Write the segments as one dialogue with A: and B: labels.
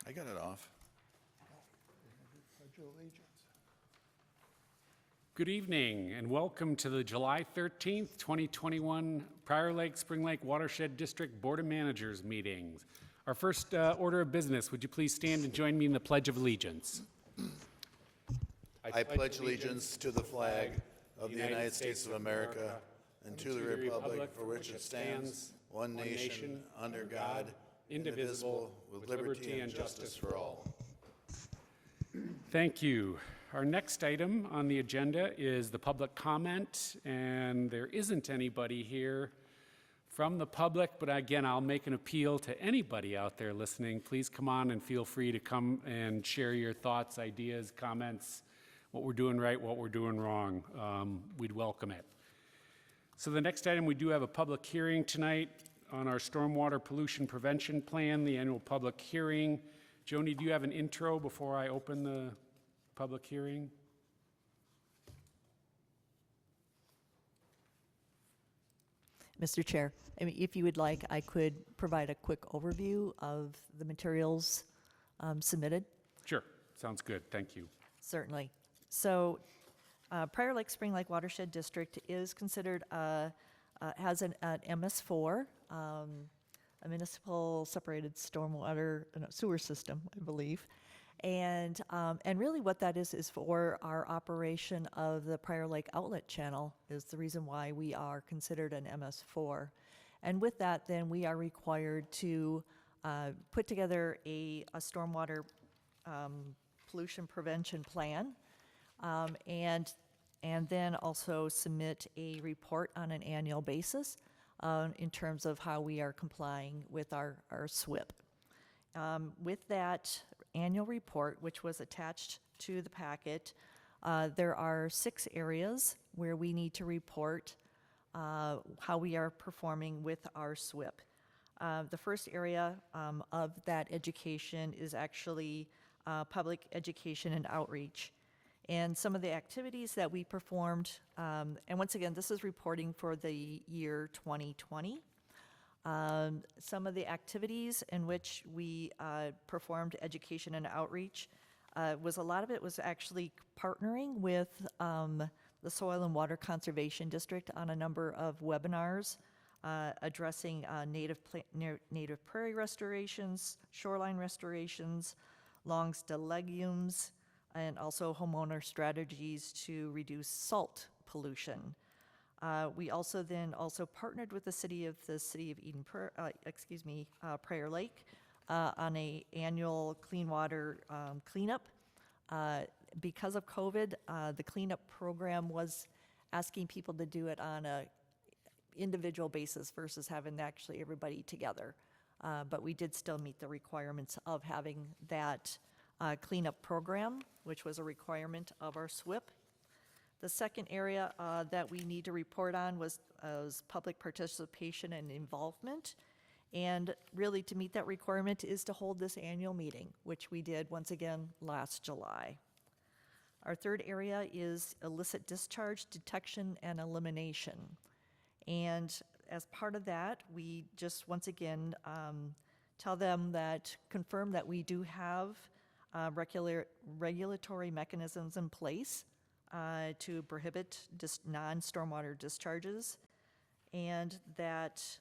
A: I got it off.
B: Pledge of allegiance.
C: Good evening and welcome to the July 13th, 2021 Prior Lake Spring Lake Watershed District Board of Managers meetings. Our first order of business, would you please stand and join me in the Pledge of Allegiance?
A: I pledge allegiance to the flag of the United States of America and to the republic for which it stands, one nation, under God, indivisible, with liberty and justice for all.
C: Thank you. Our next item on the agenda is the public comment, and there isn't anybody here from the public, but again, I'll make an appeal to anybody out there listening. Please come on and feel free to come and share your thoughts, ideas, comments, what we're doing right, what we're doing wrong. We'd welcome it. So the next item, we do have a public hearing tonight on our stormwater pollution prevention plan, the annual public hearing. Joni, do you have an intro before I open the public hearing?
D: Mr. Chair, I mean, if you would like, I could provide a quick overview of the materials submitted.
C: Sure, sounds good, thank you.
D: Certainly. So Prior Lake Spring Lake Watershed District is considered, has an MS4, a municipal separated stormwater sewer system, I believe. And really what that is for our operation of the Prior Lake Outlet Channel is the reason why we are considered an MS4. And with that, then we are required to put together a stormwater pollution prevention plan, and then also submit a report on an annual basis in terms of how we are complying with our SWIP. With that annual report, which was attached to the packet, there are 6 areas where we need to report how we are performing with our SWIP. The first area of that education is actually public education and outreach. And some of the activities that we performed, and once again, this is reporting for the year 2020. Some of the activities in which we performed education and outreach a lot of it was actually partnering with the Soil and Water Conservation District on a number of webinars addressing native prairie restorations, shoreline restorations, longs-de legumes, and also homeowner strategies to reduce salt pollution. We also partnered with the city of Eden, Prior Lake, on a annual clean water cleanup. Because of COVID, the cleanup program was asking people to do it on a individual basis versus having actually everybody together. But we did still meet the requirements of having that cleanup program, which was a requirement of our SWIP. The second area that we need to report on was public participation and involvement. And really to meet that requirement is to hold this annual meeting, which we did once again last July. Our third area is illicit discharge detection and elimination. And as part of that, we just once again tell them that, confirm that we do have regulatory mechanisms in place to prohibit non-stormwater discharges, and that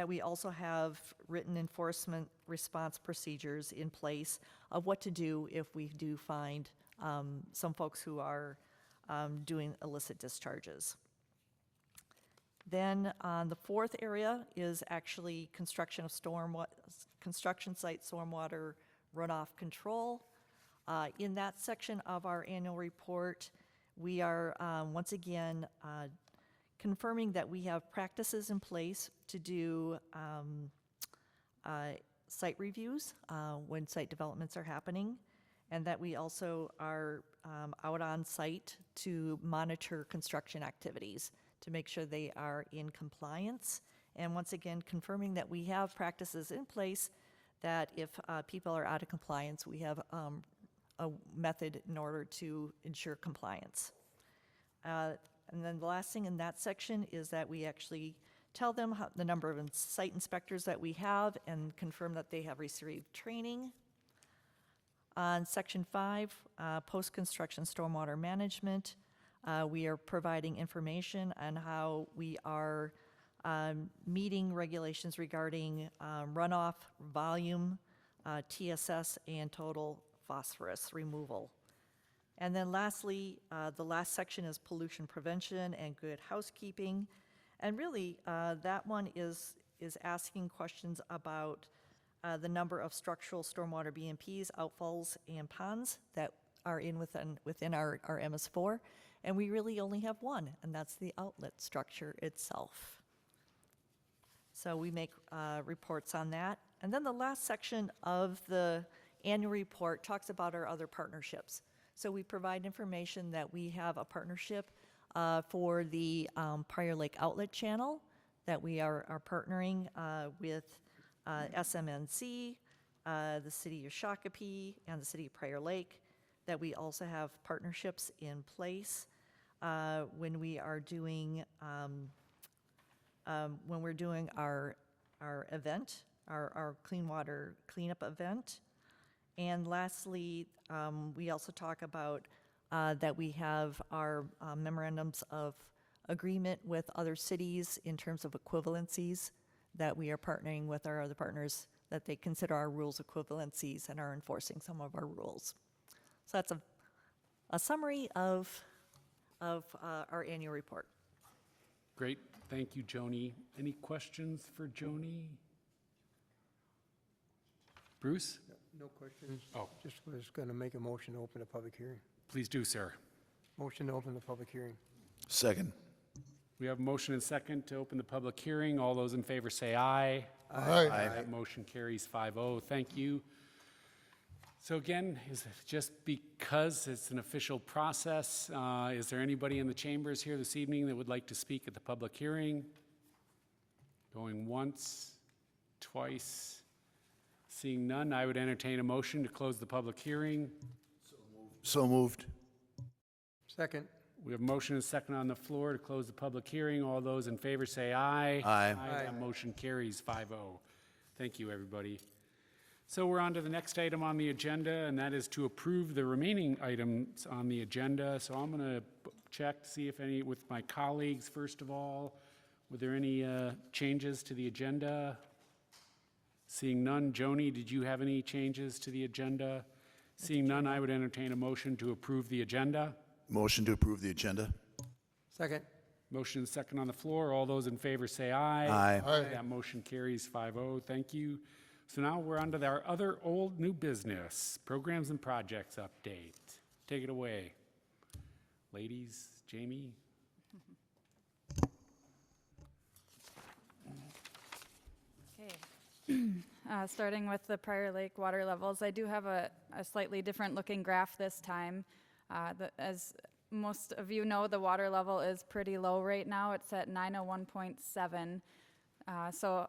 D: we also have written enforcement response procedures in place of what to do if we do find some folks who are doing illicit discharges. Then the fourth area is actually construction site stormwater runoff control. In that section of our annual report, we are once again confirming that we have practices in place to do site reviews when site developments are happening, and that we also are out on site to monitor construction activities to make sure they are in compliance. And once again, confirming that we have practices in place that if people are out of compliance, we have a method in order to ensure compliance. And then the last thing in that section is that we actually tell them the number of site inspectors that we have and confirm that they have received training. On Section 5, post-construction stormwater management, we are providing information on how we are meeting regulations regarding runoff, volume, TSS, and total phosphorus removal. And then lastly, the last section is pollution prevention and good housekeeping. And really, that one is asking questions about the number of structural stormwater BMPs, outfalls, and ponds that are within our MS4. And we really only have one, and that's the outlet structure itself. So we make reports on that. And then the last section of the annual report talks about our other partnerships. So we provide information that we have a partnership for the Prior Lake Outlet Channel, that we are partnering with SMNC, the City of Shakopee, and the City of Prior Lake, that we also have partnerships in place when we are doing our event, our clean water cleanup event. And lastly, we also talk about that we have our memorandums of agreement with other cities in terms of equivalencies, that we are partnering with our other partners, that they consider our rules equivalencies and are enforcing some of our rules. So that's a summary of our annual report.
C: Great, thank you, Joni. Any questions for Joni? Bruce?
B: No questions.
C: Oh.
B: Just was going to make a motion to open a public hearing.
C: Please do, sir.
B: Motion to open the public hearing.
A: Second.
C: We have a motion and second to open the public hearing. All those in favor say aye.
A: Aye.
C: That motion carries 5-0. Thank you. So again, is it just because it's an official process, is there anybody in the chambers here this evening that would like to speak at the public hearing? Going once, twice. Seeing none, I would entertain a motion to close the public hearing.
A: So moved.
B: Second.
C: We have a motion and a second on the floor to close the public hearing. All those in favor say aye.
A: Aye.
C: That motion carries 5-0. Thank you, everybody. So we're on to the next item on the agenda, and that is to approve the remaining items on the agenda. So I'm going to check to see if any, with my colleagues, first of all, were there any changes to the agenda? Seeing none. Joni, did you have any changes to the agenda? Seeing none, I would entertain a motion to approve the agenda.
A: Motion to approve the agenda.
B: Second.
C: Motion and second on the floor. All those in favor say aye.
A: Aye.
C: That motion carries 5-0. Thank you. So now we're on to our other old new business, programs and projects update. Take it away. Ladies, Jamie?
E: Okay. Starting with the Prior Lake water levels, I do have a slightly different looking graph this time. As most of you know, the water level is pretty low right now. It's at 901.7. So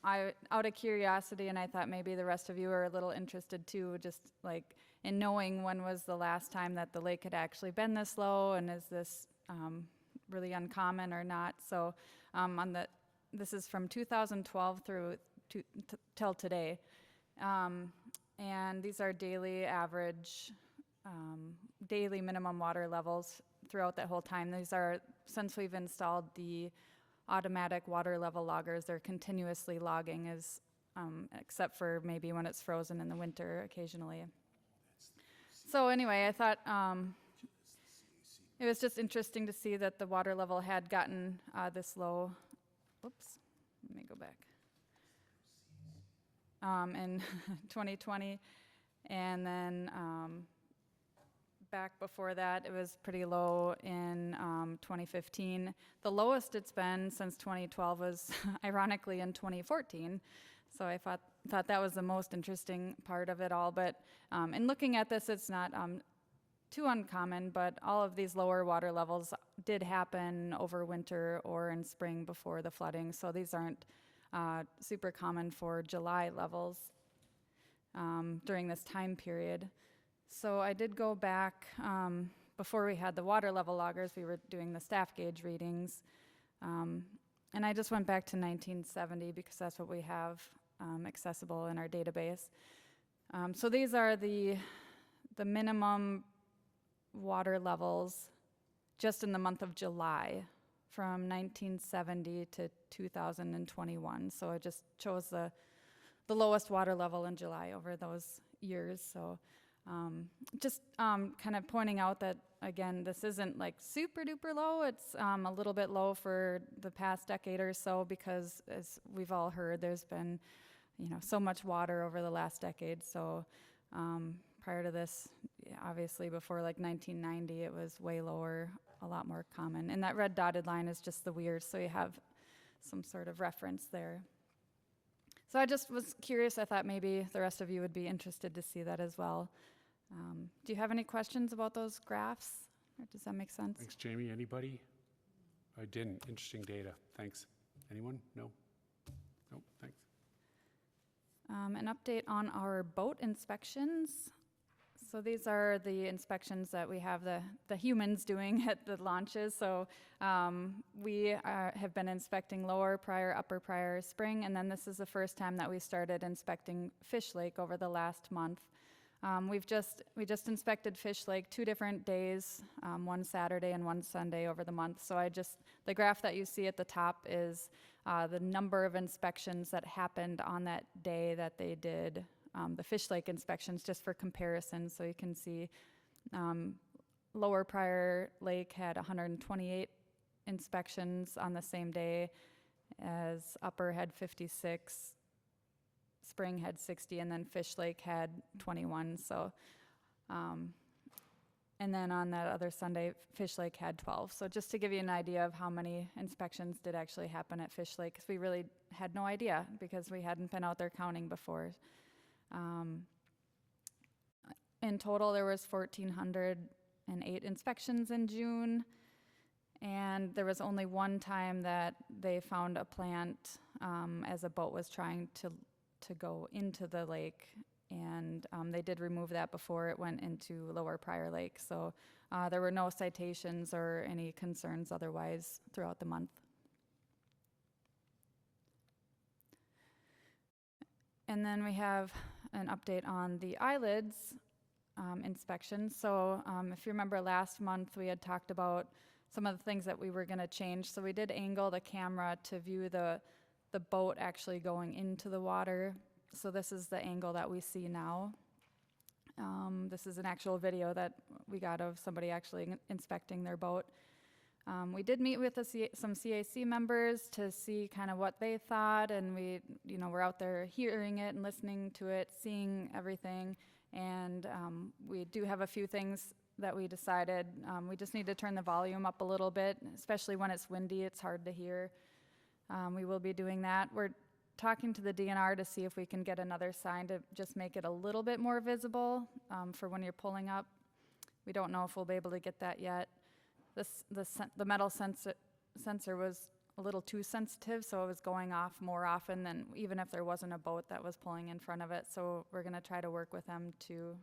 E: out of curiosity, and I thought maybe the rest of you are a little interested too, just like in knowing when was the last time that the lake had actually been this low, and is this really uncommon or not? So this is from 2012 through till today, and these are daily average, daily minimum water levels throughout that whole time. These are, since we've installed the automatic water level loggers, they're continuously logging, as except for maybe when it's frozen in the winter occasionally. So anyway, I thought it was just interesting to see that the water level had gotten this low. Whoops, let me go back. In 2020, and then back before that, it was pretty low in 2015. The lowest it's been since 2012 was ironically in 2014. So I thought that was the most interesting part of it all. But in looking at this, it's not too uncommon, but all of these lower water levels did happen over winter or in spring before the flooding. So these aren't super common for July levels during this time period. So I did go back, before we had the water level loggers, we were doing the staff gauge readings. And I just went back to 1970 because that's what we have accessible in our database. So these are the minimum water levels just in the month of July from 1970 to 2021. So I just chose the lowest water level in July over those years. So just kind of pointing out that, again, this isn't like super duper low. It's a little bit low for the past decade or so because, as we've all heard, there's been, so much water over the last decade. So prior to this, obviously before like 1990, it was way lower, a lot more common. And that red dotted line is just the weir, so you have some sort of reference there. So I just was curious. I thought maybe the rest of you would be interested to see that as well. Do you have any questions about those graphs? Or does that make sense?
C: Thanks, Jamie. Anybody? I didn't. Interesting data. Thanks. Anyone? No? Nope. Thanks.
E: An update on our boat inspections. So these are the inspections that we have the humans doing at the launches. So we have been inspecting Lower Pryor, Upper Pryor, Spring, and then this is the first time that we started inspecting Fish Lake over the last month. We just inspected Fish Lake 2 different days, one Saturday and one Sunday over the month. So the graph that you see at the top is the number of inspections that happened on that day that they did the Fish Lake inspections, just for comparison. So you can see Lower Pryor Lake had 128 inspections on the same day, as Upper had 56, Spring had 60, and then Fish Lake had 21. So, and then on that other Sunday, Fish Lake had 12. So just to give you an idea of how many inspections did actually happen at Fish Lake, because we really had no idea because we hadn't been out there counting before. In total, there was 1,408 inspections in June, and there was only one time that they found a plant as a boat was trying to go into the lake, and they did remove that before it went into Lower Pryor Lake. So there were no citations or any concerns otherwise throughout the month. And then we have an update on the eyelids inspection. So if you remember last month, we had talked about some of the things that we were going to change. So we did angle the camera to view the boat actually going into the water. So this is the angle that we see now. This is an actual video that we got of somebody actually inspecting their boat. We did meet with some CAC members to see kind of what they thought, and we're out there hearing it and listening to it, seeing everything, and we do have a few things that we decided. We just need to turn the volume up a little bit, especially when it's windy. It's hard to hear. We will be doing that. We're talking to the DNR to see if we can get another sign to just make it a little bit more visible for when you're pulling up. We don't know if we'll be able to get that yet. The metal sensor was a little too sensitive, so it was going off more often than even if there wasn't a boat that was pulling in front of it. So we're going to try to work with them to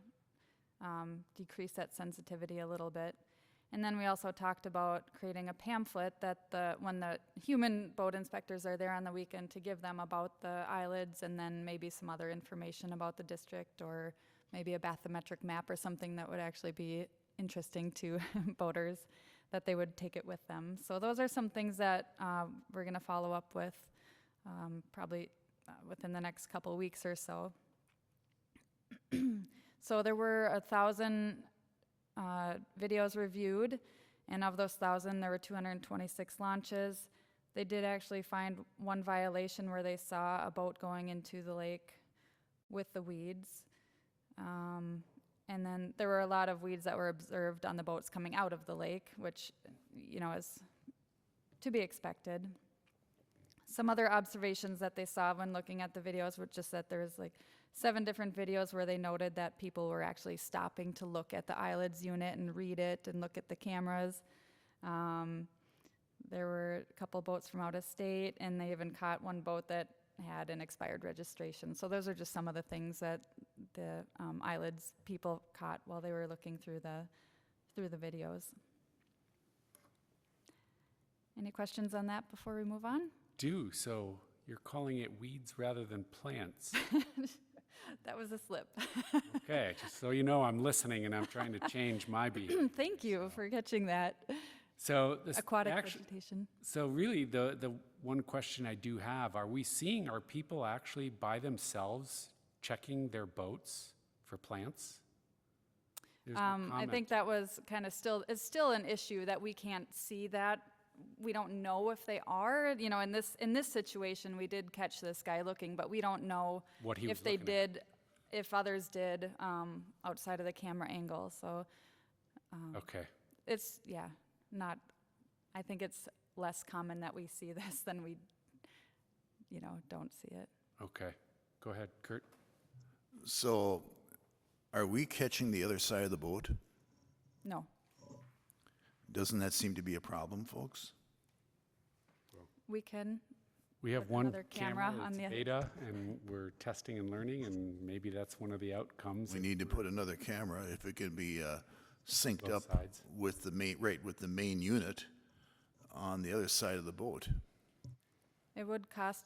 E: decrease that sensitivity a little bit. And then we also talked about creating a pamphlet that when the human boat inspectors are there on the weekend, to give them about the eyelids, and then maybe some other information about the district, or maybe a bathymetric map or something that would actually be interesting to boaters, that they would take it with them. So those are some things that we're going to follow up with probably within the next couple of weeks or so. So there were 1,000 videos reviewed, and of those 1,000, there were 226 launches. They did actually find one violation where they saw a boat going into the lake with the weeds. And then there were a lot of weeds that were observed on the boats coming out of the lake, which, is to be expected. Some other observations that they saw when looking at the videos were just that there was 7 different videos where they noted that people were actually stopping to look at the eyelids unit and read it and look at the cameras. There were a couple boats from out of state, and they even caught one boat that had an expired registration. So those are just some of the things that the eyelids people caught while they were looking through the videos. Any questions on that before we move on?
C: do, so you're calling it weeds rather than plants.
E: That was a slip.
C: Okay, just so you know, I'm listening and I'm trying to change my behavior.
E: Thank you for catching that.
C: So this
E: Aquatic vegetation.
C: So really, the one question I do have, are we seeing, are people actually by themselves checking their boats for plants? There's no
E: I
C: comment.
E: think that was kind of it's still an issue that we can't see that. We don't know if they are, you know, in this situation, we did catch this guy looking, but we don't know
C: What he was
E: if they
C: looking at.
E: did, if others did, outside of the camera angle. So
C: Okay,
E: it's, yeah, not, I think it's less common that we see this than we, you know, don't see it.
C: okay. Go ahead, Kurt.
A: So are we catching the other side of the boat?
E: No,
A: Doesn't that seem to be a problem, folks?
E: we can,
C: We have one
E: another camera
C: camera,
E: on
C: it's
E: the-
C: beta, and we're testing and learning, and maybe that's one of the outcomes.
A: We need to put another camera, if it can be synced
C: Both
A: up
C: sides.
A: with the main, right, with the main unit on the other side of the boat.
E: it would cost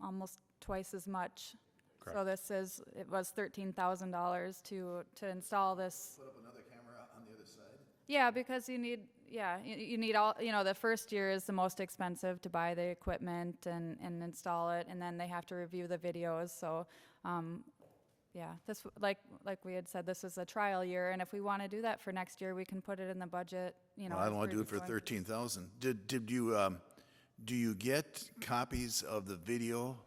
E: almost twice as much. So
C: Correct.
E: it was $13,000 to install this.
A: Put up another camera on the other side?
E: Yeah, because you need all, you know, the first year is the most expensive to buy the equipment and install it, and then they have to review the videos, so, yeah, this, like we had said, this is a trial year, and if we want to do that for next year, we can put it in the budget, you know.
A: Well, I don't
E: as
A: want to do
E: we're
A: it for
E: going.
A: 13,000. Did you, do you get copies of the video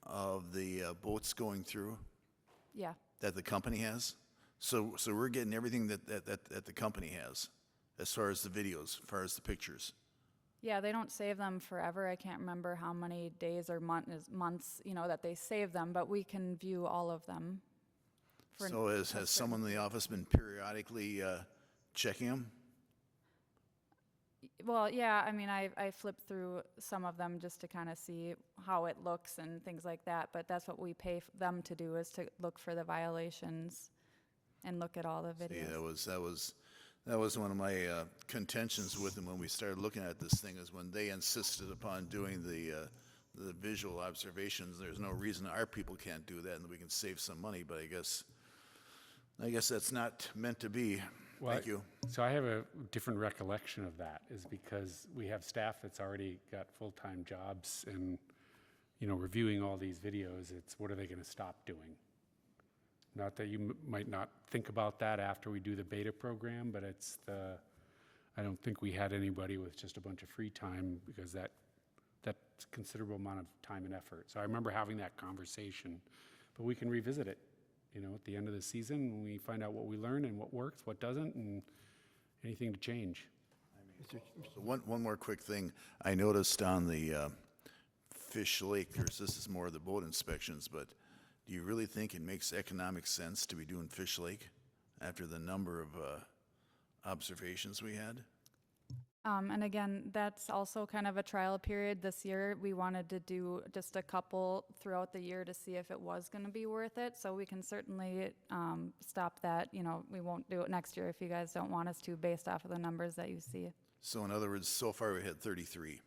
A: of the boats going through
E: Yeah,
A: that the company has? So we're getting everything that the company has, as far as the videos, as far as the pictures.
E: yeah, they don't save them forever, I can't remember how many days or months, you know, that they save them, but we can view all of them.
A: So has someone in the office been periodically checking them?
E: Well, yeah, I mean, I flipped through some of them just to kind of see how it looks and things like that, but that's what we pay them to do, is to look for the violations and look at all the
A: See,
E: videos.
A: that was one of my contentions with them when we started looking at this thing, is when they insisted upon doing the visual observations. There's no reason our people can't do that, and we can save some money, but I guess that's not meant to be.
C: Well,
A: Thank you.
C: So I have a different recollection of that, is because we have staff that's already got full-time jobs and, you know, reviewing all these videos, it's what are they going to stop doing? Not that you might not think about that after we do the beta program, but I don't think we had anybody with just a bunch of free time, because that's a considerable amount of time and effort. So I remember having that conversation, but we can revisit it, you know, at the end of the season, when we find out what we learned and what works, what doesn't, and anything to change.
A: So one more quick thing. I noticed on the Fish Lake, this is more of the boat inspections, but do you really think it makes economic sense to be doing Fish Lake after the number of observations we had?
E: And again, that's also kind of a trial period this year. We wanted to do just a couple throughout the year to see if it was going to be worth it. So we can certainly stop that. You know, we won't do it next year if you guys don't want us to, based off of the numbers that you see.
A: So in other words, so far we had 33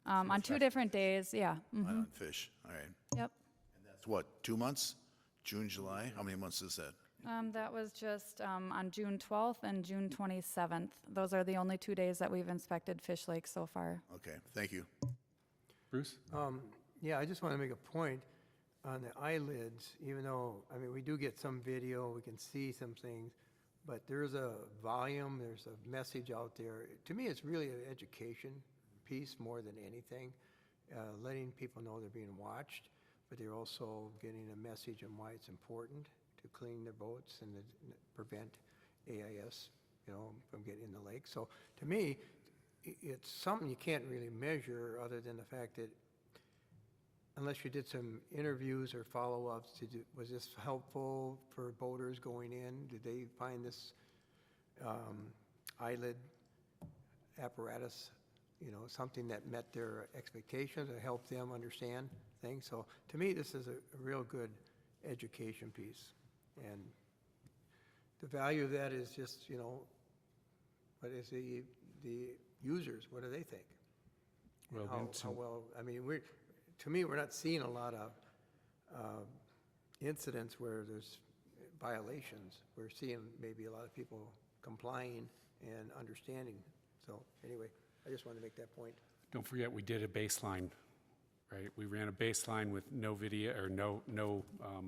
E: On 2 different days, yeah.
A: on fish. All right.
E: Yep.
A: And that's what, 2 months? June, July? How many months is that?
E: That was just on June 12th and June 27th. Those are the only 2 days that we've inspected Fish Lake so far.
A: Okay, thank you.
C: Bruce?
B: Yeah, I just want to make a point on the eyelids, even though, I mean, we do get some video, we can see some things, but there's a volume, there's a message out there. To me, it's really an education piece more than anything, letting people know they're being watched, but they're also getting a message on why it's important to clean their boats and to prevent AIS, you know, from getting in the lake. So to me, it's something you can't really measure, other than the fact that unless you did some interviews or follow-ups, was this helpful for boaters going in? Did they find this eyelid apparatus, you know, something that met their expectations or helped them understand things? So to me, this is a real good education piece. And the value of that is just, you know, what is the users, what do they think?
C: Well,
B: how
C: Vincent-
B: well, I mean, to me, we're not seeing a lot of incidents where there's violations. We're seeing maybe a lot of people complying and understanding. So anyway, I just wanted to make that point.
C: Don't forget, we did a baseline, right? We ran a baseline with no video or no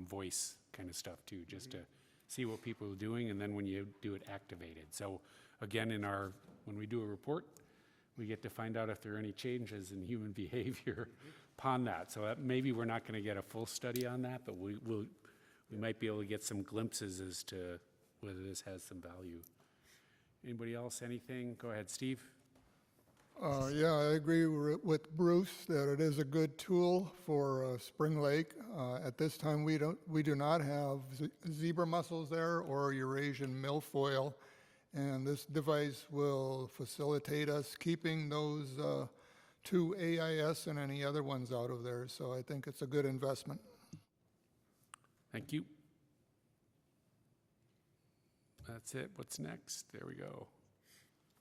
C: voice kind of stuff too, just to see what people are doing, and then when you do it, activated. So again, when we do a report, we get to find out if there are any changes in human behavior upon that. So maybe we're not going to get a full study on that, but we might be able to get some glimpses as to whether this has some value. Anybody else, anything? Go ahead, Steve.
F: Yeah, I agree with Bruce that it is a good tool for Spring Lake. At this time, we do not have zebra mussels there or Eurasian milfoil, and this device will facilitate us keeping those two AIS and any other ones out of there. So I think it's a good investment.
C: Thank you. That's it. What's next? There we go.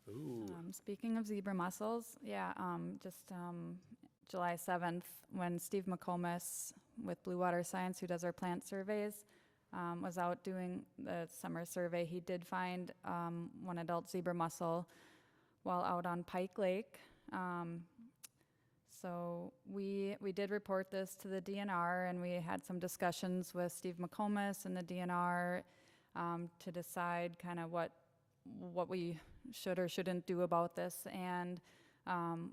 C: Ooh.
E: Speaking of zebra mussels, July 7th, when Steve McComas with Blue Water Science, who does our plant surveys, was out doing the summer survey, he did find one adult zebra mussel while out on Pike Lake. So we did report this to the DNR, and we had some discussions with Steve McComas and the DNR to decide kind of what we should or shouldn't do about this. And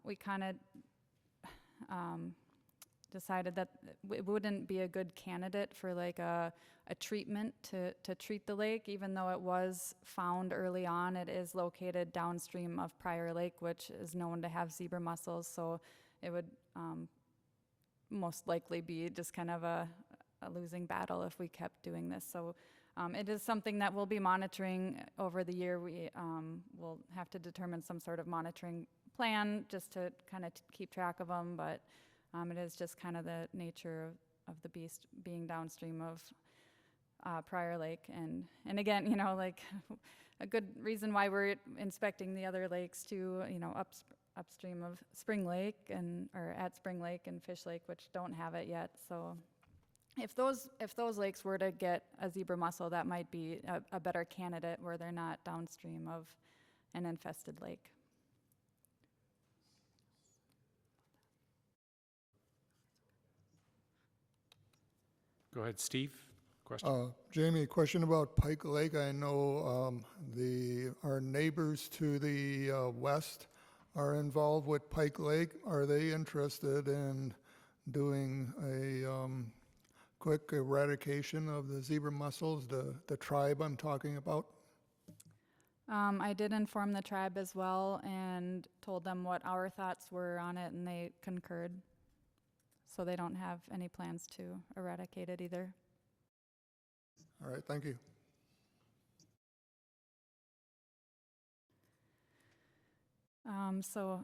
E: we kind of decided that it wouldn't be a good candidate for like a treatment to treat the lake, even though it was found early on. It is located downstream of Prior Lake, which is known to have zebra mussels, so it would most likely be just kind of a losing battle if we kept doing this. So it is something that we'll be monitoring over the year. We will have to determine some sort of monitoring plan just to kind of keep track of them, but it is just kind of the nature of the beast being downstream of Prior Lake. And again, you know, like a good reason why we're inspecting the other lakes too, you know, upstream of Spring Lake or at Spring Lake and Fish Lake, which don't have it yet. So if those lakes were to get a zebra mussel, that might be a better candidate where they're not downstream of an infested lake.
C: Go ahead, Steve. Question?
F: Jamie, question about Pike Lake. I know our neighbors to the west are involved with Pike Lake. Are they interested in doing a quick eradication of the zebra mussels, the tribe I'm talking about?
E: I did inform the tribe as well and told them what our thoughts were on it, and they concurred. So they don't have any plans to eradicate it either.
F: All right, thank you.
E: So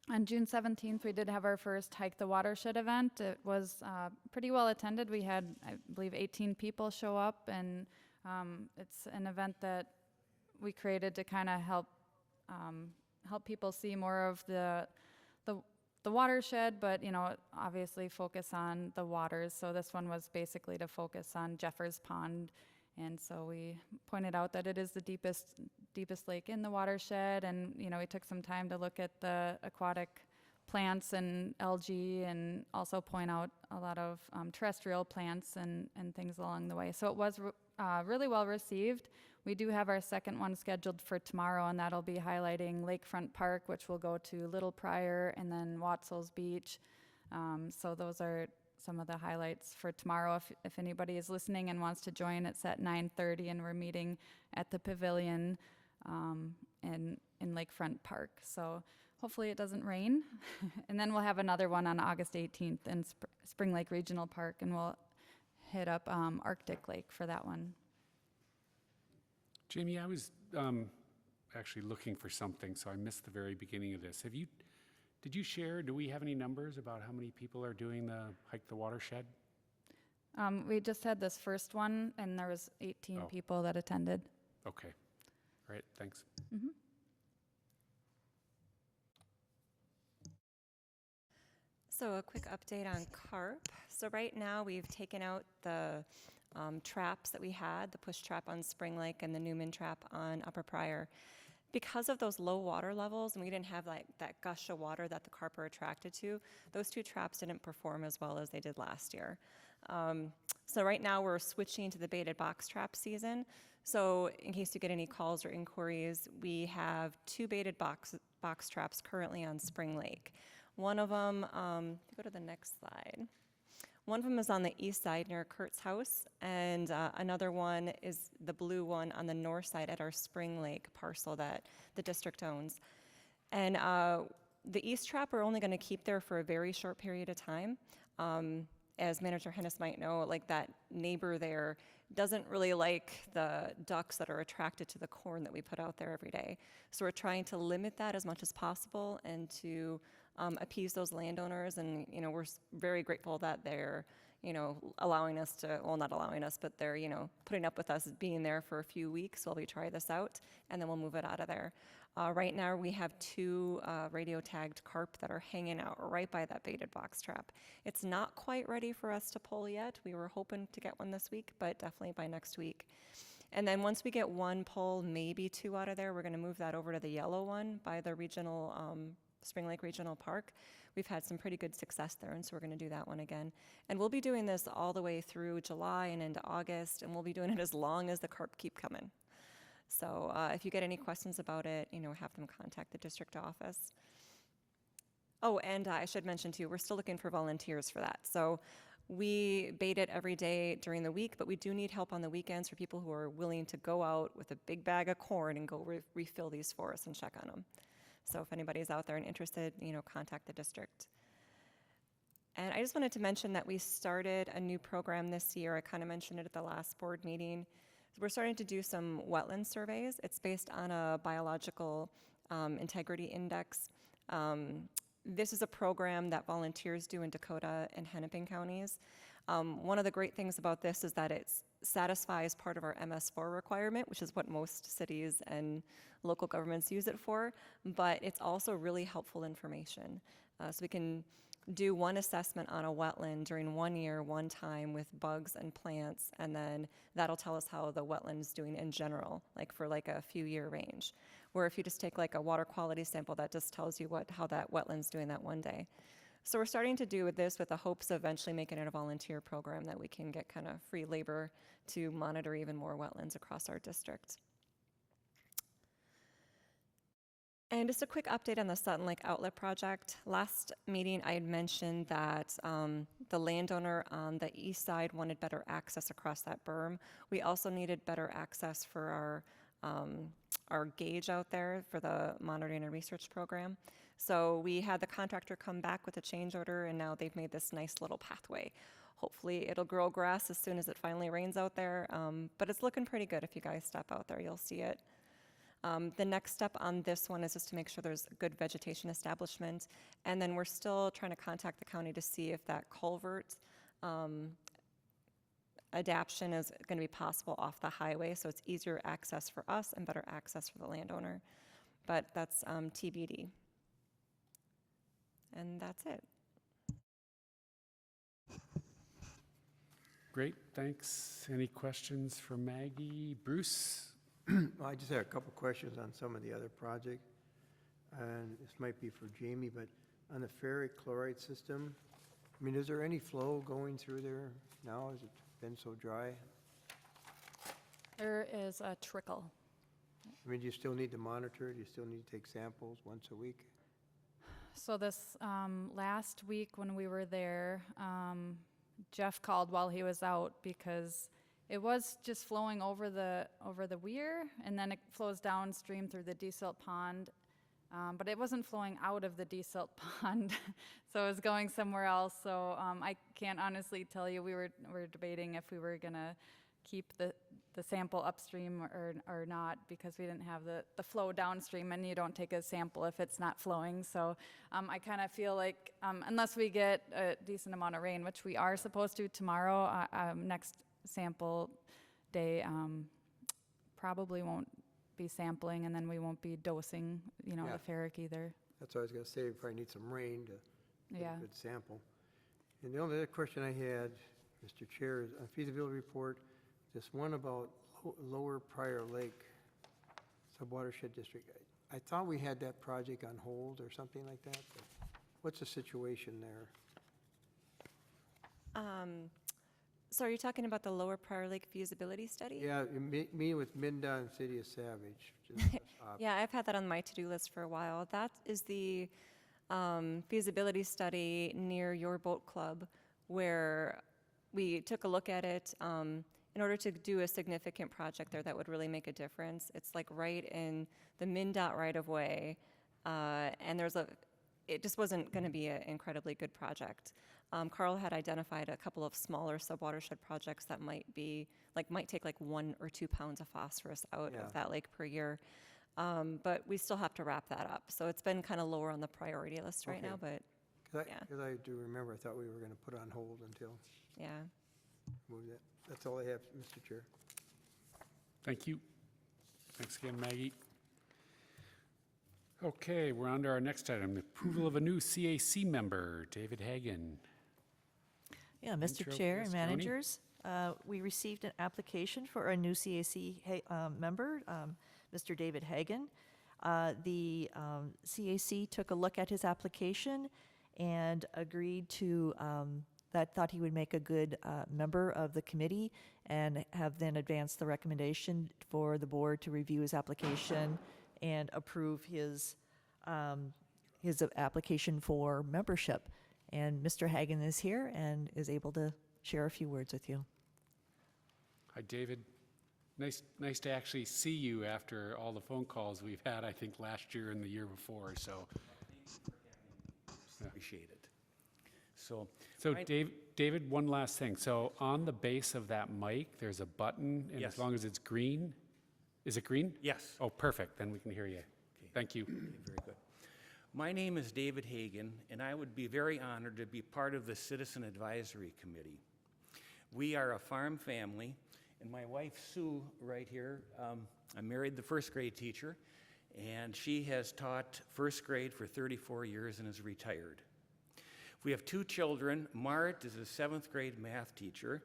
E: on June 17th, we did have our first Hike the Watershed event. It was pretty well attended. We had, I believe, 18 people show up, and it's an event that we created to kind of help people see more of the watershed, but you know, obviously focus on the waters. So this one was basically to focus on Jeffers Pond, and so we pointed out that it is the deepest lake in the watershed, and you know, we took some time to look at the aquatic plants and algae, and also point out a lot of terrestrial plants and things along the way. So it was really well received. We do have our second one scheduled for tomorrow, and that'll be highlighting Lakefront Park, which will go to Little Pryor and then Watsel's Beach. So those are some of the highlights for tomorrow. If anybody is listening and wants to join, it's at 9:30, and we're meeting at the Pavilion in Lakefront Park. So hopefully it doesn't rain. And then we'll have another one on August 18th in Spring Lake Regional Park, and we'll hit up Arctic Lake for that one.
C: Jamie, I was actually looking for something, so I missed the very beginning of this. Did you share, do we have any numbers about how many people are doing the Hike the Watershed?
E: We just had this first one, and there was 18
C: Oh.
E: people that attended.
C: Okay. All right, thanks.
G: So a quick update on carp. So right now we've taken out the traps that we had, the push trap on Spring Lake and the Newman trap on Upper Pryor. Because of those low water levels, and we didn't have like that gush of water that the carp are attracted to, those two traps didn't perform as well as they did last year. So right now we're switching to the baited box trap season. So in case you get any calls or inquiries, we have 2 baited box traps currently on Spring Lake. One of them, go to the next slide. One of them is on the east side near Kurt's house, and another one is the blue one on the north side at our Spring Lake parcel that the district owns. And the east trap we're only going to keep there for a very short period of time. As Manager Hennis might know, like that neighbor there doesn't really like the ducks that are attracted to the corn that we put out there every day. So we're trying to limit that as much as possible and to appease those landowners. And, you know, we're very grateful that they're, you know, allowing us to, well, not allowing us, but they're, you know, putting up with us being there for a few weeks while we try this out, and then we'll move it out of there. Right now we have 2 radio tagged carp that are hanging out right by that baited box trap. It's not quite ready for us to pull yet. We were hoping to get one this week, but definitely by next week. And then once we get 1 pull, maybe 2 out of there, we're going to move that over to the yellow one by the regional Spring Lake Regional Park. We've had some pretty good success there, and so we're going to do that one again. And we'll be doing this all the way through July and into August, and we'll be doing it as long as the carp keep coming. So if you get any questions about it, you know, have them contact the district office. Oh, and I should mention too, we're still looking for volunteers for that. So we bait it every day during the week, but we do need help on the weekends for people who are willing to go out with a big bag of corn and go refill these for us and check on them. So if anybody's out there and interested, you know, contact the district. And I just wanted to mention that we started a new program this year. I kind of mentioned it at the last board meeting. We're starting to do some wetland surveys. It's based on a biological integrity index. This is a program that volunteers do in Dakota and Hennepin counties. One of the great things about this is that it satisfies part of our MS4 requirement, which is what most cities and local governments use it for, but it's also really helpful information. So we can do one assessment on a wetland during 1 year, one time with bugs and plants, and then that'll tell us how the wetland's doing in general, like for like a few year range. Where if you just take like a water quality sample, that just tells you how that wetland's doing that one day. So we're starting to do this with the hopes of eventually making it a volunteer program that we can get kind of free labor to monitor even more wetlands across our district. And just a quick update on the Sutton Lake Outlet Project. Last meeting, I had mentioned that the landowner on the east side wanted better access across that berm. We also needed better access for our gauge out there for the monitoring and research program. So we had the contractor come back with a change order, and now they've made this nice little pathway. Hopefully it'll grow grass as soon as it finally rains out there, but it's looking pretty good. If you guys step out there, you'll see it. The next step on this one is just to make sure there's good vegetation establishment. And then we're still trying to contact the county to see if that culvert adaptation is going to be possible off the highway, so it's easier access for us and better access for the landowner. But that's TBD. And that's it.
C: Great, thanks. Any questions for Maggie? Bruce?
B: Well, I just had a couple questions on some of the other projects, and this might be for Jamie, but on the ferric chloride system, I mean, is there any flow going through there now? Has it been so dry?
E: There is a trickle.
B: I mean, do you still need to monitor it? Do you still need to take samples once a week?
E: So this last week when we were there, Jeff called while he was out because it was just flowing over the weir, and then it flows downstream through the desalt pond, but it wasn't flowing out of the desalt pond, so it was going somewhere else. So I can't honestly tell you. We were debating if we were gonna keep the sample upstream or not, because we didn't have the flow downstream, and you don't take a sample if it's not flowing. So I kind of feel like unless we get a decent amount of rain, which we are supposed to tomorrow, next sample day, probably won't be sampling, and then we won't be dosing,
B: Yeah.
E: the ferric either.
B: That's what I was gonna say, we probably need some rain to get
E: Yeah.
B: a good sample. And the only other question I had, Mr. Chair, is on feasibility report, this one about Lower Prior Lake Subwatershed District. I thought we had that project on hold or something like that, but what's the situation there?
G: So are you talking about the Lower Prior Lake feasibility study?
B: Yeah, me with Minda and City of Savage. just,
G: Yeah, I've had that on my to-do list for a while. That is the feasibility study near your boat club where we took a look at it in order to do a significant project there that would really make a difference. It's like right in the MnDOT right-of-way, and it just wasn't going to be an incredibly good project. Carl had identified a couple of smaller subwatershed projects that might take like 1 or 2 pounds of phosphorus out
B: Yeah.
G: of that lake per year. But we still have to wrap that up. So it's been kind of lower on the priority list right
B: Okay.
G: now, but yeah.
B: Because I do remember, I thought we were going to put it on hold until
G: yeah.
B: move that. That's all I have, Mr. Chair.
C: Thank you. Thanks again, Maggie. Okay, we're on to our next item, the approval of a new CAC member, David Hagan.
D: Yeah, Mr.
C: Intro,
D: Chair
C: yes,
D: and
C: Tony?
D: managers, we received an application for a new CAC member, Mr. David Hagan. The CAC took a look at his application and agreed to, thought he would make a good member of the committee, and have then advanced the recommendation for the board to review his application and approve his application for membership. And Mr. Hagan is here and is able to share a few words with you.
C: Hi, David. Nice to actually see you after all the phone calls we've had, I think, last year and the year before, so.
H: Appreciate it. So,
C: So
H: I-
C: David, one last thing. So on the base of that mic, there's a button, and as
H: Yes.
C: long as it's green, is it green?
H: yes,
C: Oh, perfect, then we can hear you. Thank you.
H: very good. My name is David Hagan, and I would be very honored to be part of the Citizen Advisory Committee. We are a farm family, and my wife Sue, right here, I married the first grade teacher, and she has taught first grade for 34 years and is retired. We have 2 children. Marit is a 7th grade math teacher,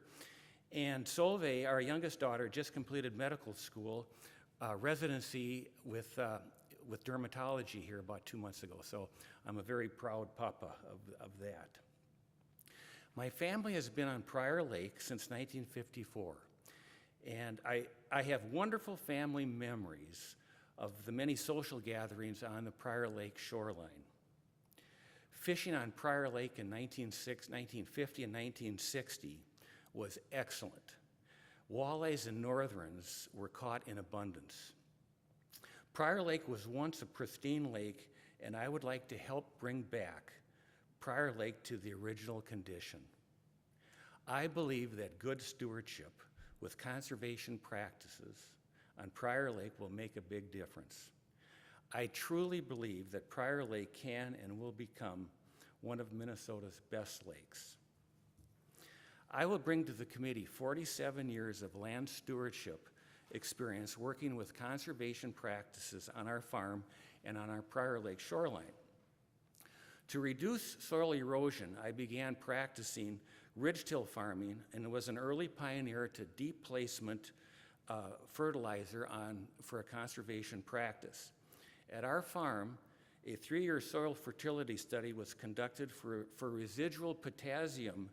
H: and Solveig, our youngest daughter, just completed medical school residency with dermatology here about 2 months ago. So I'm a very proud papa of that. My family has been on Prior Lake since 1954, and I have wonderful family memories of the many social gatherings on the Prior Lake shoreline. Fishing on Prior Lake in 1950 and 1960 was excellent. Walleyes and northerns were caught in abundance. Prior Lake was once a pristine lake, and I would like to help bring back Prior Lake to the original condition. I believe that good stewardship with conservation practices on Prior Lake will make a big difference. I truly believe that Prior Lake can and will become one of Minnesota's best lakes. I will bring to the committee 47 years of land stewardship experience working with conservation practices on our farm and on our Prior Lake shoreline. To reduce soil erosion, I began practicing ridge-till farming and was an early pioneer to deep placement fertilizer for a conservation practice. At our farm, a 3-year soil fertility study was conducted for residual potassium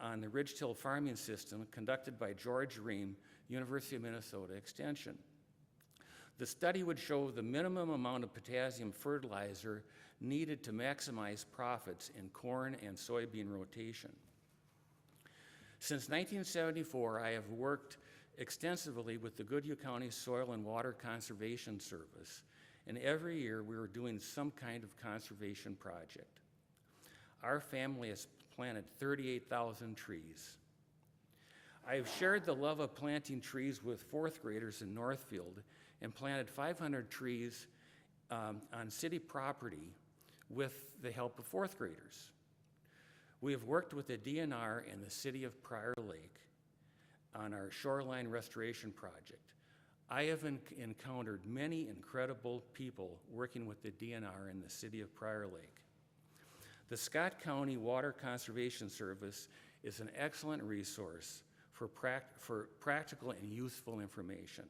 H: on the ridge-till farming system conducted by George Ream, University of Minnesota Extension. The study would show the minimum amount of potassium fertilizer needed to maximize profits in corn and soybean rotation. Since 1974, I have worked extensively with the Goodhue County Soil and Water Conservation Service, and every year we were doing some kind of conservation project. Our family has planted 38,000 trees. I have shared the love of planting trees with 4th graders in Northfield and planted 500 trees on city property with the help of 4th graders. We have worked with the DNR and the city of Prior Lake on our shoreline restoration project. I have encountered many incredible people working with the DNR in the city of Prior Lake. The Scott County Water Conservation Service is an excellent resource for practical and useful information.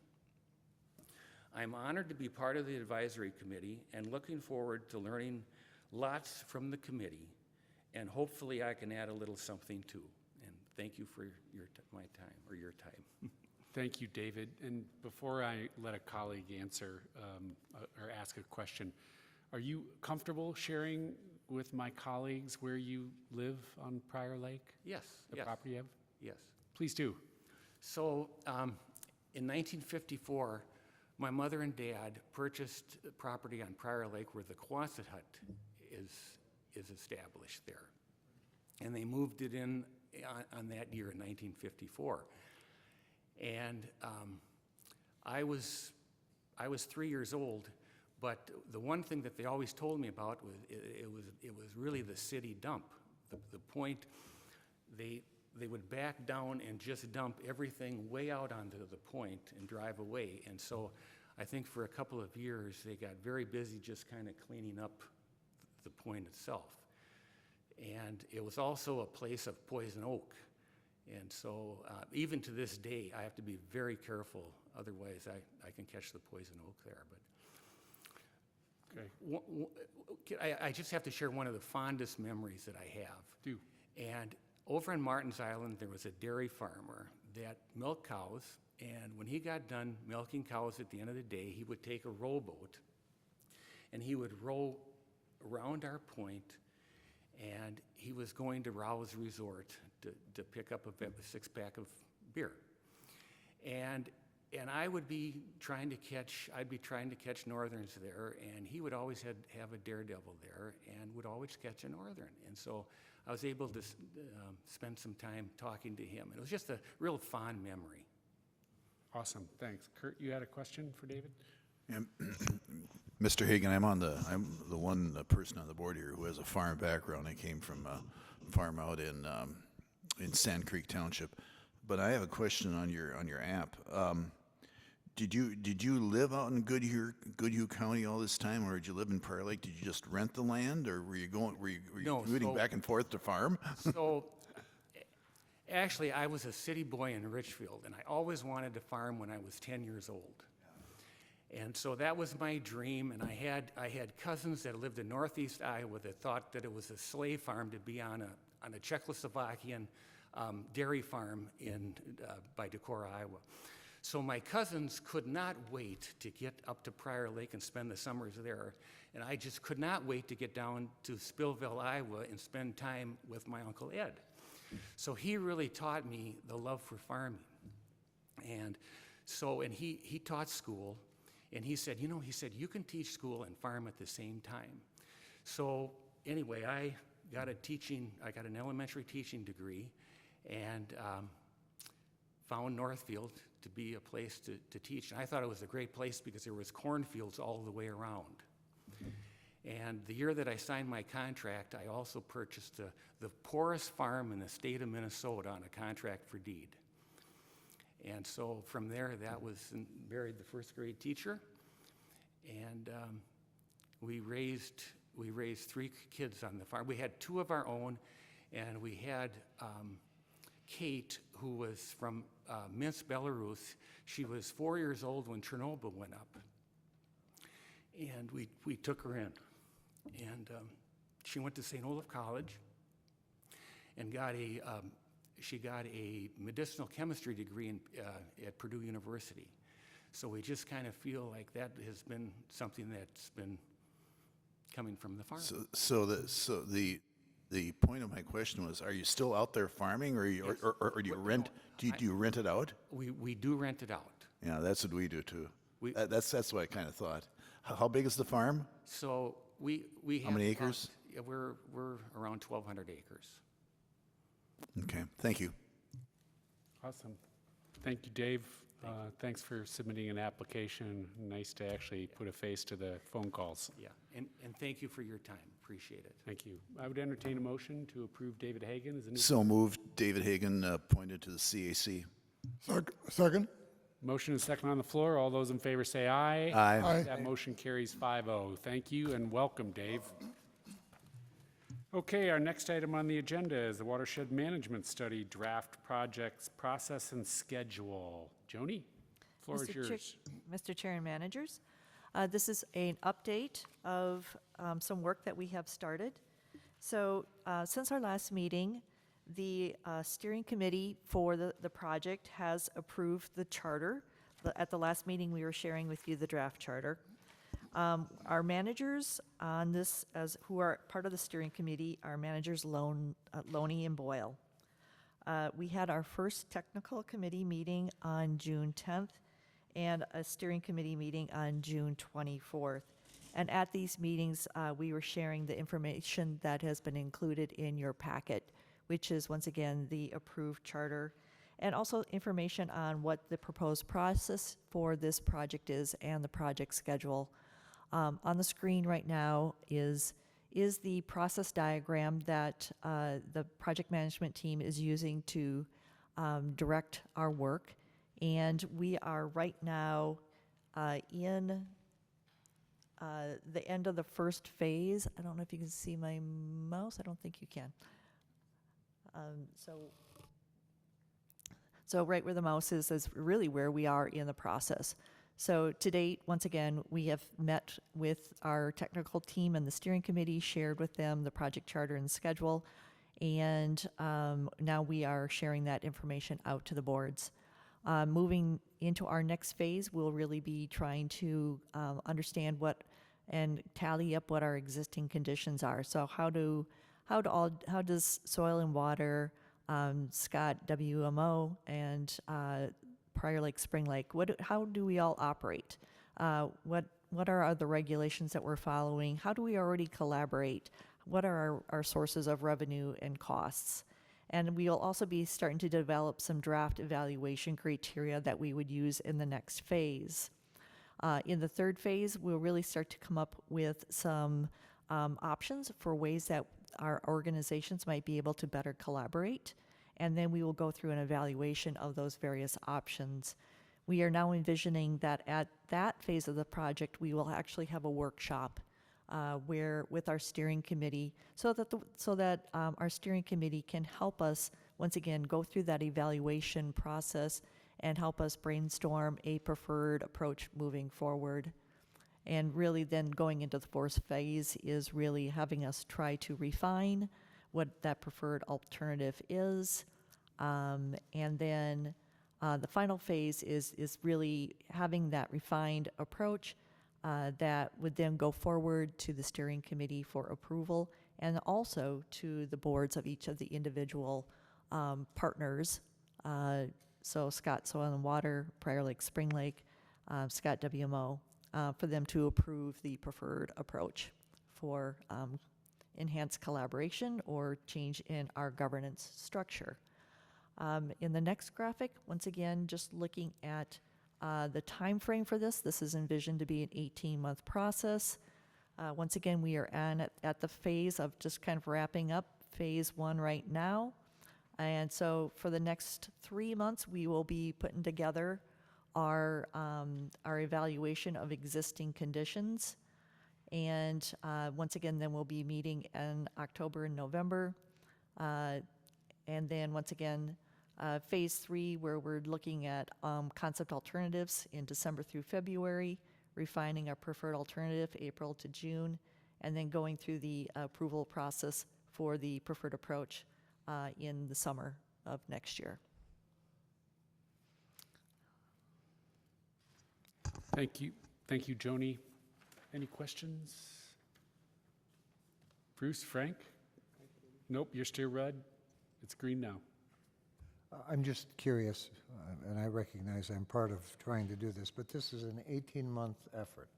H: I'm honored to be part of the advisory committee and looking forward to learning lots from the committee, and hopefully I can add a little something too. And thank you for your time.
C: Thank you, David. And before I let a colleague answer or ask a question, are you comfortable sharing with my colleagues where you live on Prior Lake?
H: Yes,
C: The
H: yes,
C: property you have?
H: yes.
C: Please do.
H: So in 1954, my mother and dad purchased property on Prior Lake where the Quonset hut is established there. And they moved it in on that year in 1954. And I was 3 years old, but the one thing that they always told me about was it was really the city dump. The point, they would back down and just dump everything way out onto the point and drive away. And so I think for a couple of years they got very busy just kind of cleaning up the point itself. And it was also a place of poison oak. And so even to this day, I have to be very careful, otherwise I can catch the poison oak there. But
C: Okay.
H: I just have to share one of the fondest memories that I have.
C: Do.
H: And over on Martin's Island, there was a dairy farmer that milked cows, and when he got done milking cows at the end of the day, he would take a rowboat, and he would row around our point, and he was going to Row's Resort to pick up a six-pack of beer. And I would be trying to catch northerns there, and he would always have a daredevil there and would always catch a northern. And so I was able to spend some time talking to him. And it was just a real fond memory.
C: Awesome. Thanks. Kurt, you had a question for David?
A: Mr. Hagan, I'm the one person on the board here who has a farm background. I came from a farm out in Sand Creek Township. But I have a question on your app. Did you live out in Goodhue County all this time, or did you live in Prior Lake? Did you just rent the land, or were you
H: No,
A: commuting back and forth to farm?
H: So actually, I was a city boy in Richfield, and I always wanted to farm when I was 10 years old. And so that was my dream, and I had cousins that lived in northeast Iowa that thought that it was a slave farm to be on a Czechoslovakian dairy farm by Decorah, Iowa. So my cousins could not wait to get up to Prior Lake and spend the summers there, and I just could not wait to get down to Spillville, Iowa, and spend time with my Uncle Ed. So he really taught me the love for farming. And so, and he taught school, and he said, you can teach school and farm at the same time. So anyway, I got an elementary teaching degree, and found Northfield to be a place to teach. And I thought it was a great place because there was cornfields all the way around. And the year that I signed my contract, I also purchased the poorest farm in the state of Minnesota on a contract for deed. And so from there, married the first grade teacher, and we raised 3 kids on the farm. We had 2 of our own, and we had Kate, who was from Minsk, Belarus. She was 4 years old when Chernobyl went up, and we took her in, and she went to St. Olaf College and she got a medicinal chemistry degree at Purdue University. So we just kind of feel like that has been something that's been coming from the farm.
A: So the point of my question was: are you still out there farming, or do you rent? Do you rent it out?
H: We do rent it out.
A: Yeah, that's what we do too. That's what I kind of thought. How big is the farm?
H: So we have
A: How many acres?
H: We're around 1,200 acres.
A: Okay, thank you.
C: Awesome. Thank you, Dave. Thanks for submitting an application. Nice to actually put a face to the phone calls.
H: Yeah, and thank you for your time. Appreciate it.
C: Thank you. I would entertain a motion to approve David Hagan as a new.
A: So moved. David Hagan appointed to the CAC.
F: Second?
C: Motion and second on the floor. All those in favor say aye.
A: Aye.
F: Aye.
C: That motion carries 5-0. Thank you and welcome, Dave. Okay, our next item on the agenda is the Watershed Management Study Draft Projects Process and Schedule. Joni, floor is
D: Mr. Chair-
C: yours.
D: Mr. Chair and Managers, this is an update of some work that we have started. So since our last meeting, the steering committee for the project has approved the charter. At the last meeting, we were sharing with you the draft charter. Our managers on this, who are part of the steering committee, are managers Loney and Boyle. We had our first technical committee meeting on June 10th and a steering committee meeting on June 24th. And at these meetings, we were sharing the information that has been included in your packet, which is, once again, the approved charter, and also information on what the proposed process for this project is and the project schedule. On the screen right now is the process diagram that the project management team is using to direct our work. And we are right now in the end of the first phase. I don't know if you can see my mouse. I don't think you can. So right where the mouse is really where we are in the process. So to date, once again, we have met with our technical team and the steering committee, shared with them the project charter and schedule, and now we are sharing that information out to the boards. Moving into our next phase, we'll really be trying to understand what and tally up what our existing conditions are. So how does Soil and Water, Scott WMO, and Prior Lake, Spring Lake, how do we all operate? What are the regulations that we're following? How do we already collaborate? What are our sources of revenue and costs? And we'll also be starting to develop some draft evaluation criteria that we would use in the next phase. In the third phase, we'll really start to come up with some options for ways that our organizations might be able to better collaborate. And then we will go through an evaluation of those various options. We are now envisioning that at that phase of the project, we will actually have a workshop where with our steering committee, so that our steering committee can help us once again go through that evaluation process and help us brainstorm a preferred approach moving forward. And really then going into the fourth phase is really having us try to refine what that preferred alternative is. And then the final phase is really having that refined approach that would then go forward to the steering committee for approval and also to the boards of each of the individual partners. So Scott Soil and Water, Prior Lake, Spring Lake, Scott WMO, for them to approve the preferred approach for enhanced collaboration or change in our governance structure. In the next graphic, once again, just looking at the time frame for this is envisioned to be an 18-month process. Once again, we are at the phase of just kind of wrapping up phase one right now. And so for the next 3 months, we will be putting together our evaluation of existing conditions. And once again, then we'll be meeting in October and November. And then once again, phase 3, where we're looking at concept alternatives in December through February, refining our preferred alternative April to June, and then going through the approval process for the preferred approach in the summer of next year.
C: Thank you, Joni. Any questions? Bruce, Frank? Nope, you're still red. It's green now.
I: I'm just curious, and I recognize I'm part of trying to do this, but this is an 18-month effort.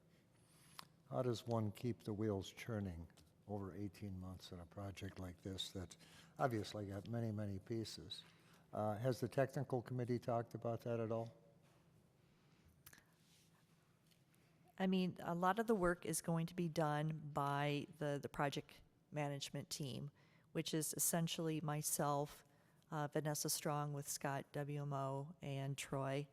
I: How does one keep the wheels churning over 18 months in a project like this that obviously got many, many pieces? Has the technical committee talked about that at all?
D: I mean, a lot of the work is going to be done by the project management team, which is essentially myself, Vanessa Strong with Scott WMO, and Troy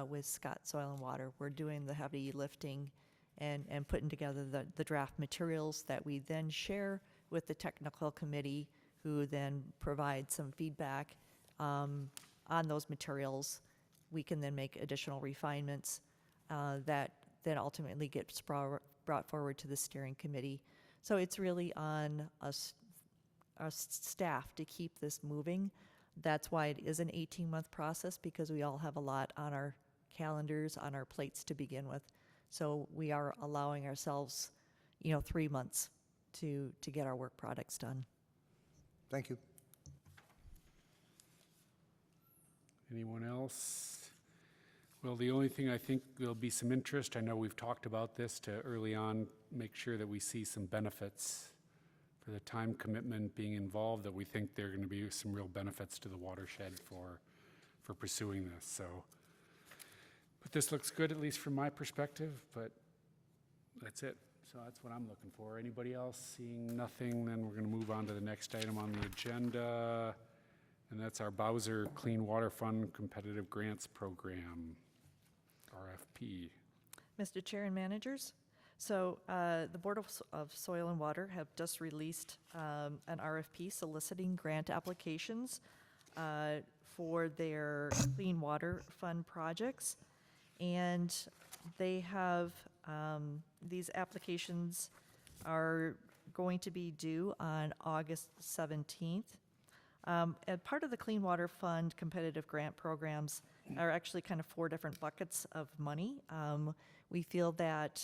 D: with Scott Soil and Water. We're doing the heavy lifting and putting together the draft materials that we then share with the technical committee, who then provides some feedback on those materials. We can then make additional refinements that then ultimately gets brought forward to the steering committee. So it's really on us, our staff, to keep this moving. That's why it is an 18-month process, because we all have a lot on our calendars, on our plates to begin with. So we are allowing ourselves, 3 months to get our work products done.
I: Thank you.
C: Anyone else? Well, the only thing I think there'll be some interest, I know we've talked about this to early on, make sure that we see some benefits for the time commitment being involved, that we think there are going to be some real benefits to the watershed for pursuing this. So, but this looks good, at least from my perspective, but that's it. So that's what I'm looking for. Anybody else? Seeing nothing, then we're going to move on to the next item on the agenda, and that's our Bowser Clean Water Fund Competitive Grants Program, RFP.
D: Mr. Chair and managers, so the Board of Soil and Water have just released an RFP soliciting grant applications for their Clean Water Fund projects. And they have, these applications are going to be due on August 17th. And part of the Clean Water Fund competitive grant programs are actually kind of 4 different buckets of money. We feel that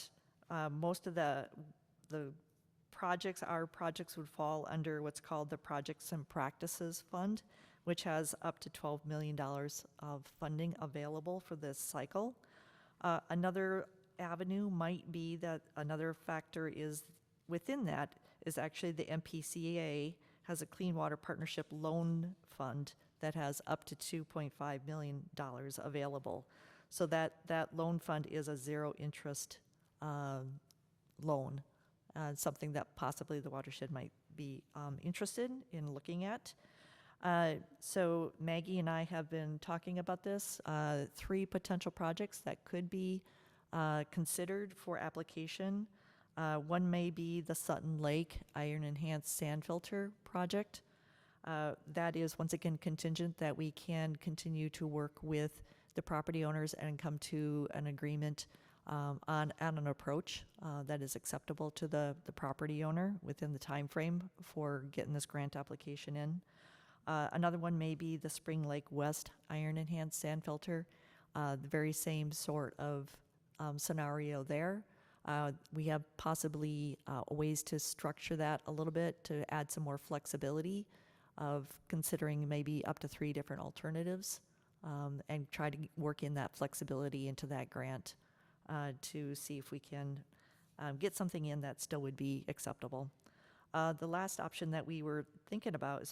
D: most of the our projects would fall under what's called the Projects and Practices Fund, which has up to $12 million of funding available for this cycle. Another avenue might be that another factor is within that is actually the MPCA has a Clean Water Partnership Loan Fund that has up to $2.5 million available. So that loan fund is a zero interest loan, something that possibly the watershed might be interested in looking at. So Maggie and I have been talking about this, 3 potential projects that could be considered for application. One may be the Sutton Lake Iron Enhanced Sand Filter project. That is once again contingent that we can continue to work with the property owners and come to an agreement on an approach that is acceptable to the property owner within the time frame for getting this grant application in. Another one may be the Spring Lake West Iron Enhanced Sand Filter, the very same sort of scenario there. We have possibly ways to structure that a little bit to add some more flexibility of considering maybe up to 3 different alternatives and try to work in that flexibility into that grant to see if we can get something in that still would be acceptable. The last option that we were thinking about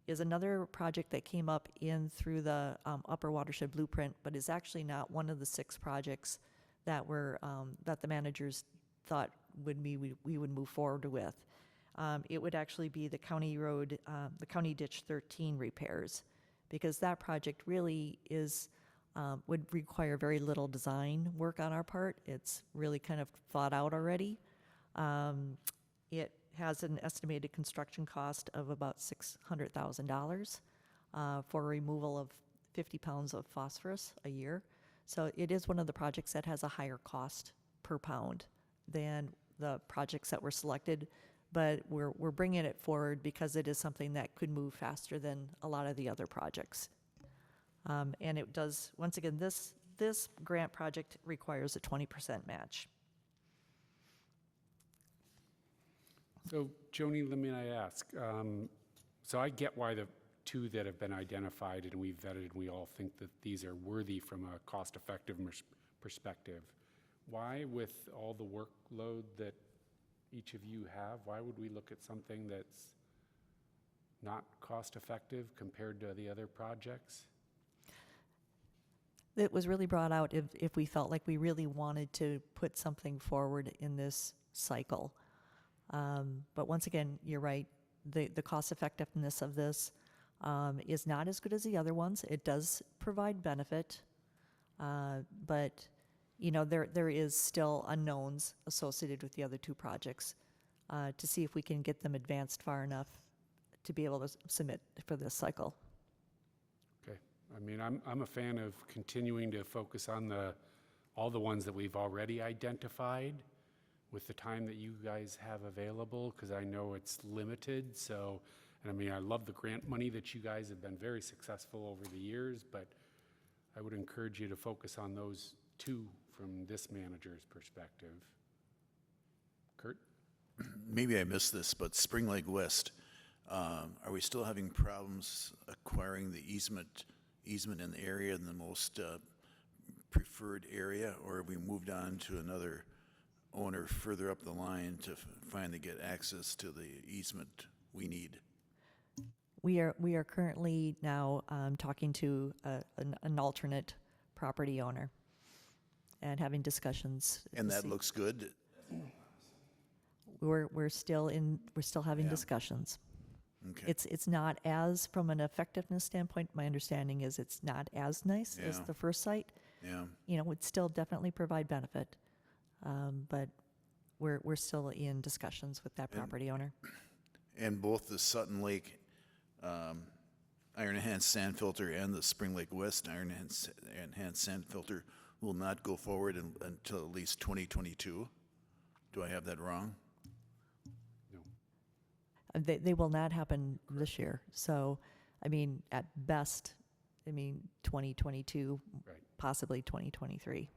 D: is another project that came up in through the Upper Watershed Blueprint, but is actually not one of the 6 projects that were that the managers thought we would move forward with. It would actually be the county road, the County Ditch 13 repairs, because that project really is would require very little design work on our part. It's really kind of thought out already. It has an estimated construction cost of about $600,000 for removal of 50 pounds of phosphorus a year. So it is one of the projects that has a higher cost per pound than the projects that were selected, but we're bringing it forward because it is something that could move faster than a lot of the other projects. And it does, once again, this grant project requires a 20% match.
C: So, Joni, let me ask. So I get why the 2 that have been identified and we've vetted, we all think that these are worthy from a cost-effective perspective. Why, with all the workload that each of you have, why would we look at something that's not cost-effective compared to the other projects?
D: It was really brought out if we felt like we really wanted to put something forward in this cycle. But once again, you're right, the cost effectiveness of this is not as good as the other ones. It does provide benefit, but there is still unknowns associated with the other 2 projects. to see if we can get them advanced far enough to be able to submit for this cycle.
C: Okay. I mean, I'm a fan of continuing to focus on all the ones that we've already identified with the time that you guys have available, because I know it's limited. So, and I mean, I love the grant money that you guys have been very successful over the years, but I would encourage you to focus on those two from this manager's perspective. Kurt?
A: Maybe I missed this, but Spring Lake West, are we still having problems acquiring the easement in the area, in the most preferred area, or have we moved on to another owner further up the line to finally get access to the easement we need?
D: We are currently now talking to an alternate property owner and having discussions.
A: And
D: to
A: that
D: see-
A: looks good?
D: We're still having
A: Yeah.
D: discussions.
A: Okay.
D: It's not as, from an effectiveness standpoint, my understanding is it's not as nice as
A: Yeah.
D: the first site.
A: Yeah.
D: You know, would still definitely provide benefit, but we're still in discussions with that property owner.
A: And both the Sutton Lake Iron Enhanced Sand Filter and the Spring Lake West Iron Enhanced Sand Filter will not go forward until at least 2022. Do I have that wrong?
D: They will not happen this year. So, I mean, at best, 2022,
C: Right.
D: possibly 2023.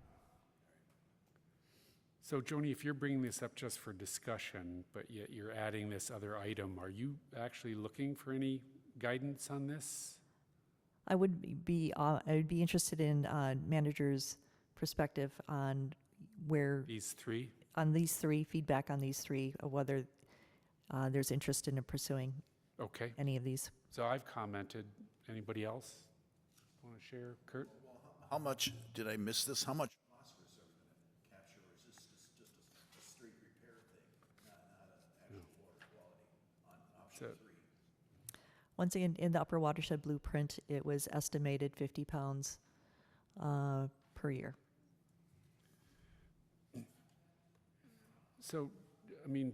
C: So Joni, if you're bringing this up just for discussion, but yet you're adding this other item, are you actually looking for any guidance on this?
D: I would be interested in manager's perspective on where,
C: These three?
D: on these three, feedback on these three, of whether there's interest in pursuing
C: Okay.
D: any of these.
C: So I've commented. Anybody else want to share? Kurt?
A: How much, did I miss this? How much phosphorus are we going to capture, or is this just a straight repair thing, not an actual water quality on option
C: So-
A: 3?
D: Once again, in the Upper Watershed blueprint, it was estimated 50 pounds per year.
C: So, I mean,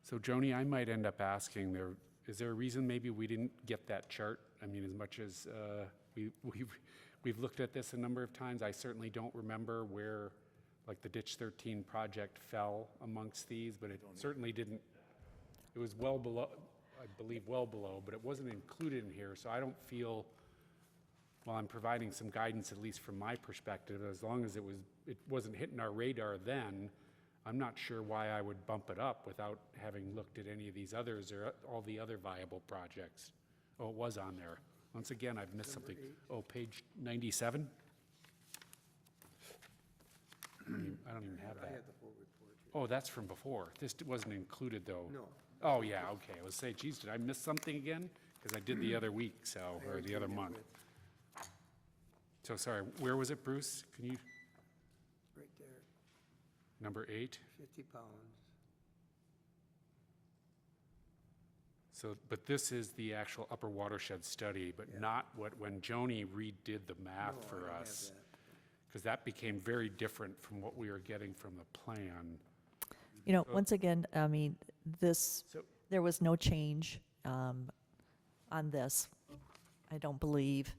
C: so Joni, I might end up asking there, is there a reason maybe we didn't get that chart? I mean, as much as we've looked at this a number of times, I certainly don't remember where, like, the Ditch 13 project fell amongst these, but it certainly didn't, it was well below, I believe well below, but it wasn't included in here, so I don't feel, while I'm providing some guidance, at least from my perspective, as long as it wasn't hitting our radar then, I'm not sure why I would bump it up without having looked at any of these others or all the other viable projects. Oh, it was on there. Once again, I've missed something. Oh, page 97? I don't even have that. Oh, that's from before. This wasn't included, though.
B: No.
C: Oh, yeah, okay. I was saying, geez, did I miss something again? Because I did the other week, so, or the other month. So, sorry, where was it, Bruce? Can you,
B: Right there,
C: number 8?
B: 50 pounds.
C: So, but this is the actual Upper Watershed study, but not when Joni redid the math
B: No, I
C: for
B: don't have
C: us.
B: that.
C: Because that became very different from what we were getting from the plan.
D: You know, once again, this,
C: So-
D: there was no change on this. I don't believe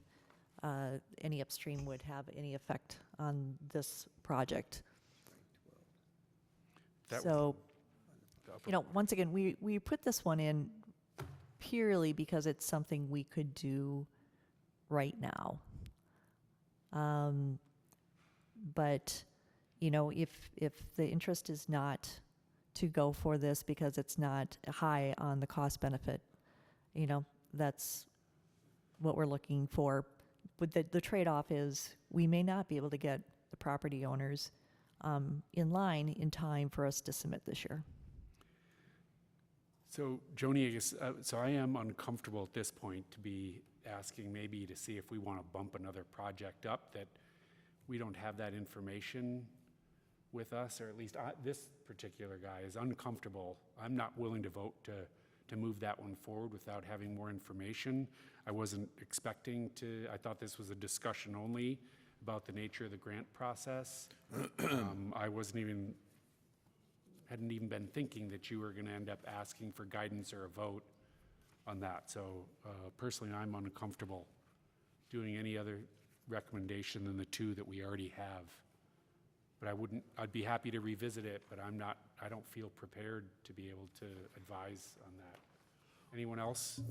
D: any upstream would have any effect on this project.
C: That was
D: So,
C: the upper-
D: you know, once again, we put this one in purely because it's something we could do right now. But, you know, if the interest is not to go for this because it's not high on the cost benefit, you know, that's what we're looking for. But the trade-off is we may not be able to get the property owners in line in time for us to submit this year.
C: So, Joni, I guess, so I am uncomfortable at this point to be asking maybe to see if we want to bump another project up, that we don't have that information with us, or at least this particular guy is uncomfortable. I'm not willing to vote to move that one forward without having more information. I wasn't expecting to, I thought this was a discussion only about the nature of the grant process. I wasn't even hadn't even been thinking that you were going to end up asking for guidance or a vote on that. So personally, I'm uncomfortable doing any other recommendation than the two that we already have. But I'd be happy to revisit it, but I don't feel prepared to be able to advise on that. Anyone else?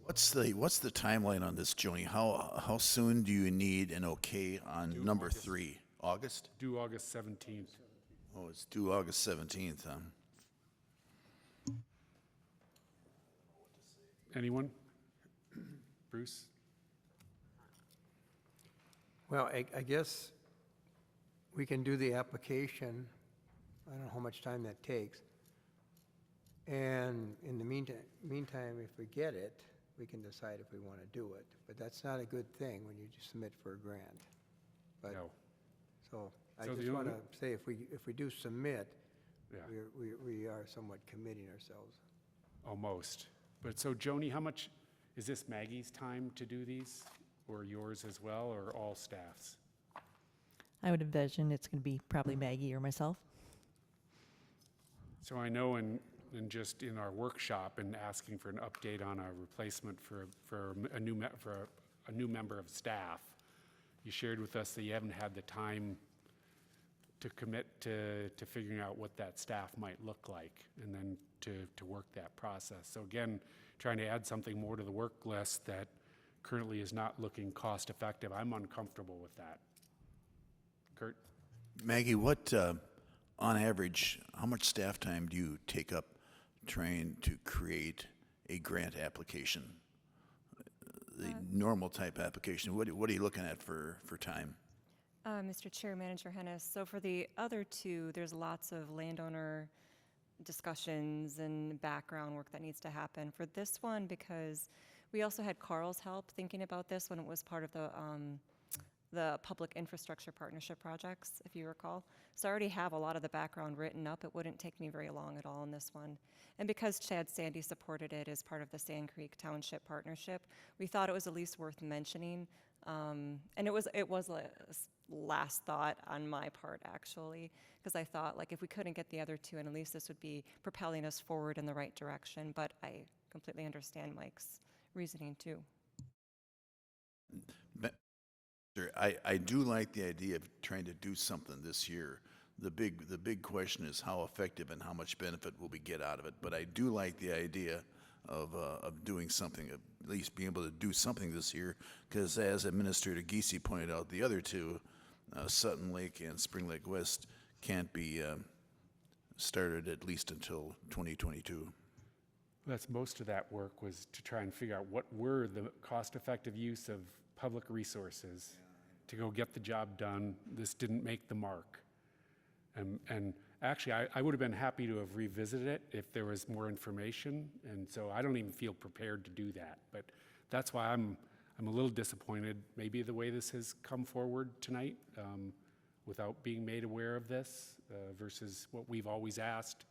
A: What's the timeline on this, Joni? How soon do you need an okay on number
C: August.
A: 3? August?
C: Due August 17th.
A: Oh, it's due August 17th, huh?
C: Anyone? Bruce?
B: Well, I guess we can do the application. I don't know how much time that takes. And in the meantime, if we get it, we can decide if we want to do it. But that's not a good thing when you just submit for a grant. But,
C: No.
B: so I
C: So
B: just
C: the
B: want to
C: only-
B: say, if we do submit,
C: Yeah.
B: we are somewhat committing ourselves.
C: Almost. But so Joni, how much, is this Maggie's time to do these? Or yours as well, or all staff's?
D: I would envision it's going to be probably Maggie or myself.
C: So I know in just in our workshop and asking for an update on a replacement for a new member of staff, you shared with us that you haven't had the time to commit to figuring out what that staff might look like and then to work that process. So again, trying to add something more to the work list that currently is not looking cost effective, I'm uncomfortable with that. Kurt?
A: Maggie, what, on average, how much staff time do you take up trying to create a grant application? The normal type application, what are you looking at for time?
G: Mr. Chair, Manager Hennis, so for the other two, there's lots of landowner discussions and background work that needs to happen. For this one, because we also had Carl's help thinking about this when it was part of the public infrastructure partnership projects, if you recall. So I already have a lot of the background written up. It wouldn't take me very long at all in this one. And because Chad Sandy supported it as part of the Sand Creek Township Partnership, we thought it was at least worth mentioning. And it was a last thought on my part, actually, because I thought, like, if we couldn't get the other two, and at least this would be propelling us forward in the right direction. But I completely understand Mike's reasoning, too.
A: I do like the idea of trying to do something this year. The big question is how effective and how much benefit will we get out of it. But I do like the idea of doing something, at least being able to do something this year, because as Administrator Giese pointed out, the other two, Sutton Lake and Spring Lake West, can't be started at least until 2022.
C: That's most of that work was to try and figure out what were the cost-effective use of public resources to go get the job done. This didn't make the mark. And actually, I would have been happy to have revisited it if there was more information, and so I don't even feel prepared to do that. But that's why I'm a little disappointed, maybe the way this has come forward tonight, without being made aware of this, versus what we've always asked,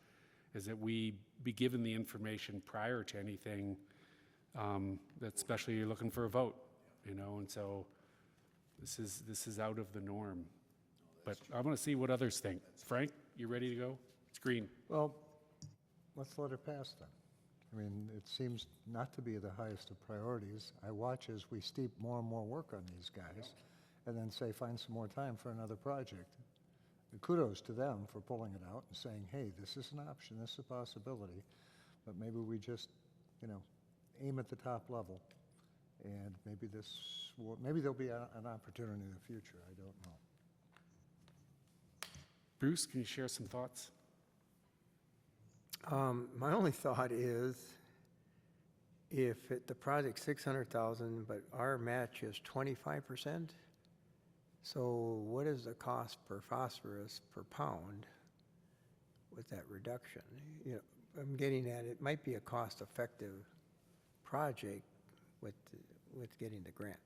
C: is that we be given the information prior to anything, that especially you're looking for a vote, you know, and so this is out of the norm. But I want to see what others think. Frank, you ready to go? It's green.
I: Well, let's let it pass then. I mean, it seems not to be the highest of priorities. I watch as we steep more and more work on these guys and then say, find some more time for another project. And kudos to them for pulling it out and saying, hey, this is an option, this is a possibility, but maybe we just, you know, aim at the top level. And maybe maybe there'll be an opportunity in the future, I don't know.
C: Bruce, can you share some thoughts?
B: My only thought is, if the project's 600,000, but our match is 25%, so what is the cost per phosphorus per pound with that reduction? You know, I'm getting at, it might be a cost-effective project with getting the grant.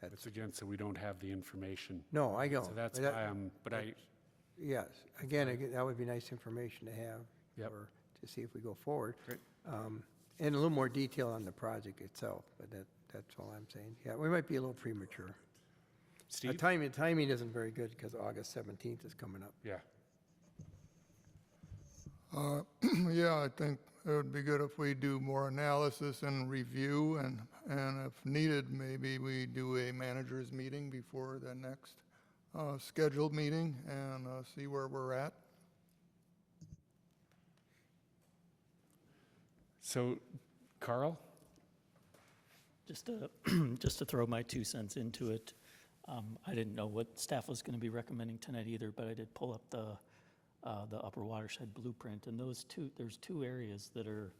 C: That's again, so we don't have the information.
B: No, I don't.
C: So that's
B: But
C: why
B: Yes, again, that would be nice information to have,
C: Yep.
B: or to see if we go forward.
C: Great.
B: And a little more detail on the project itself, but that's all I'm saying. Yeah, we might be a little premature.
C: Steve?
B: Timing isn't very good because August 17th is coming up.
C: Yeah.
F: Yeah, I think it would be good if we do more analysis and review, and if needed, maybe we do a managers meeting before the next scheduled meeting and see where we're at.
C: So, Carl?
J: Just to, just to throw my 2 cents into it, I didn't know what staff was going to be recommending tonight either, but I did pull up the upper watershed blueprint, and there's 2 areas that are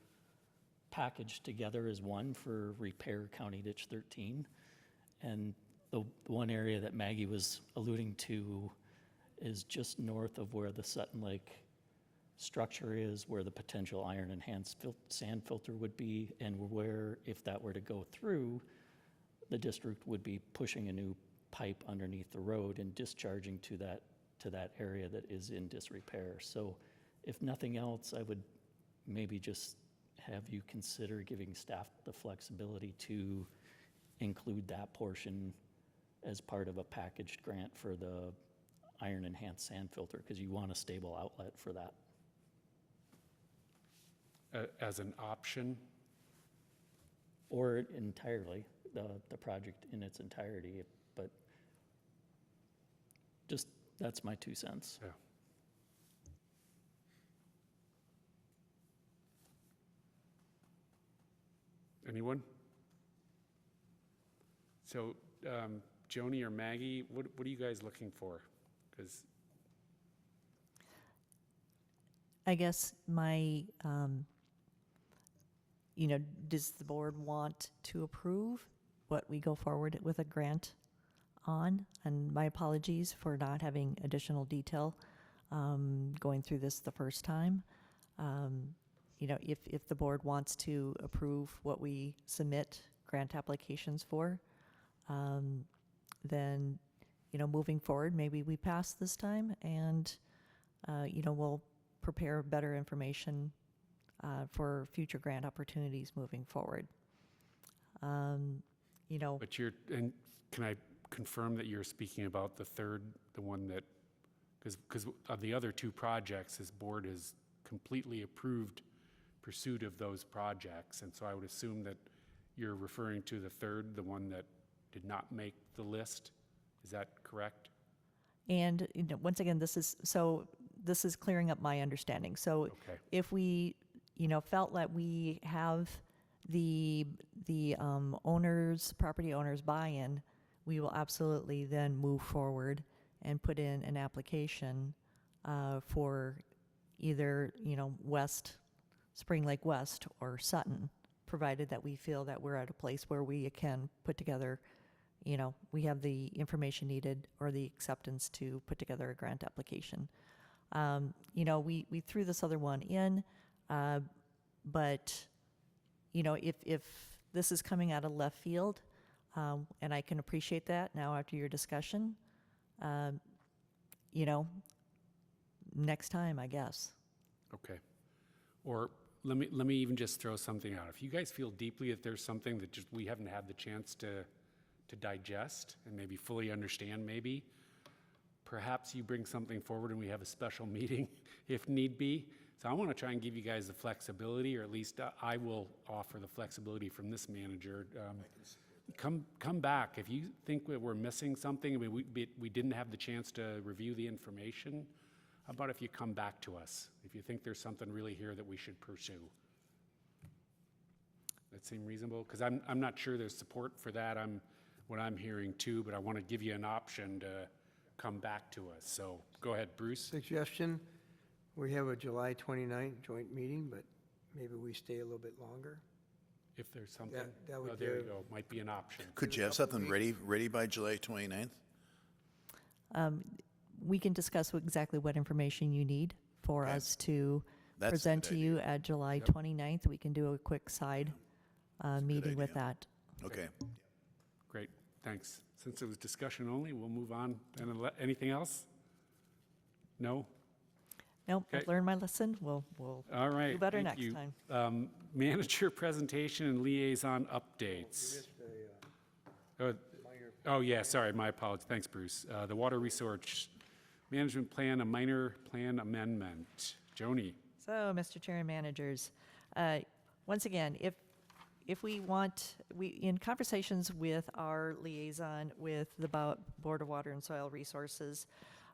J: packaged together as one for repair County Ditch 13. And the one area that Maggie was alluding to is just north of where the Sutton Lake structure is, where the potential iron enhanced sand filter would be, and where, if that were to go through, the district would be pushing a new pipe underneath the road and discharging to that area that is in disrepair. So if nothing else, I would maybe just have you consider giving staff the flexibility to include that portion as part of a packaged grant for the iron enhanced sand filter, because you want a stable outlet for that.
C: As an option?
J: Or entirely, the project in its entirety, but just, that's my 2 cents.
C: Yeah. Anyone? So, Joni or Maggie, what are you guys looking for? Because
D: I guess my, does the board want to approve what we go forward with a grant on? And my apologies for not having additional detail going through this the first time. If the board wants to approve what we submit grant applications for, then, moving forward, maybe we pass this time and, we'll prepare better information for future grant opportunities moving forward.
C: But and can I confirm that you're speaking about the third, the one that, because of the other 2 projects, this board has completely approved pursuit of those projects, and so I would assume that you're referring to the third, the one that did not make the list. Is that correct?
D: And once again, this is clearing up my understanding. So
C: Okay.
D: if we, felt that we have the property owners buy-in, we will absolutely then move forward and put in an application for either, Spring Lake West or Sutton, provided that we feel that we're at a place where we can put together, we have the information needed or the acceptance to put together a grant application. We threw this other one in, but, if this is coming out of left field, and I can appreciate that now after your discussion, next time, I guess.
C: Okay. Or let me even just throw something out. If you guys feel deeply that there's something that just we haven't had the chance to digest and maybe fully understand, maybe, perhaps you bring something forward and we have a special meeting if need be. So I want to try and give you guys the flexibility, or at least I will offer the flexibility from this manager. Come back. If you think that we're missing something, I mean, we didn't have the chance to review the information, how about if you come back to us? If you think there's something really here that we should pursue. That seem reasonable? Because I'm not sure there's support for that. What I'm hearing too, but I want to give you an option to come back to us. So go ahead, Bruce.
B: Suggestion, we have a July 29th joint meeting, but maybe we stay a little bit longer.
C: If there's something,
B: that would
C: there you
B: give-
C: go, might be an option.
A: Could you have something ready by July 29th?
D: We can discuss exactly what information you need for
A: Okay.
D: us to
A: That's a
D: present
A: good
D: to you at July 29th. We can do a quick side meeting with
A: idea.
D: that.
A: Okay.
C: Great, thanks. Since it was discussion only, we'll move on. Anything else? No?
D: Nope,
C: Okay.
D: I've learned my lesson. We'll
C: All right.
D: do better
C: thank
D: next
C: you.
D: time.
C: Manager presentation and liaison updates. Oh, yeah, sorry, my apologies. Thanks, Bruce. The Water Resource Management Plan, a minor plan amendment. Joni,
D: So, Mr. Chair and managers, once again, if we want, in conversations with our liaison with the Board of Water and Soil Resources,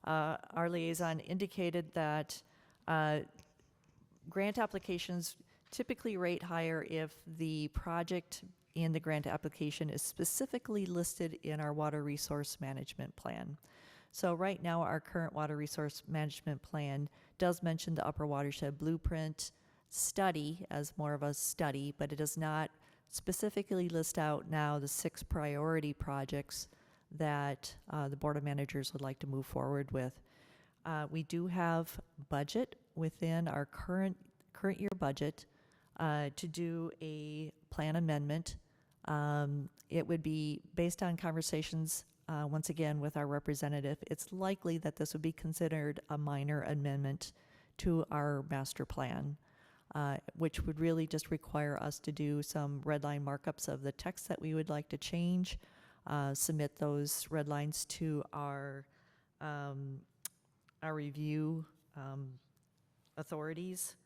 D: our liaison indicated that grant applications typically rate higher if the project in the grant application is specifically listed in our water resource management plan. So right now, our current water resource management plan does mention the Upper Watershed Blueprint study as more of a study, but it does not specifically list out now the 6 priority projects that the Board of Managers would like to move forward with. We do have budget within our current year budget to do a plan amendment. It would be based on conversations, once again, with our representative. It's likely that this would be considered a minor amendment to our master plan, which would really just require us to do some red line markups of the text that we would like to change, submit those red lines to our review authorities,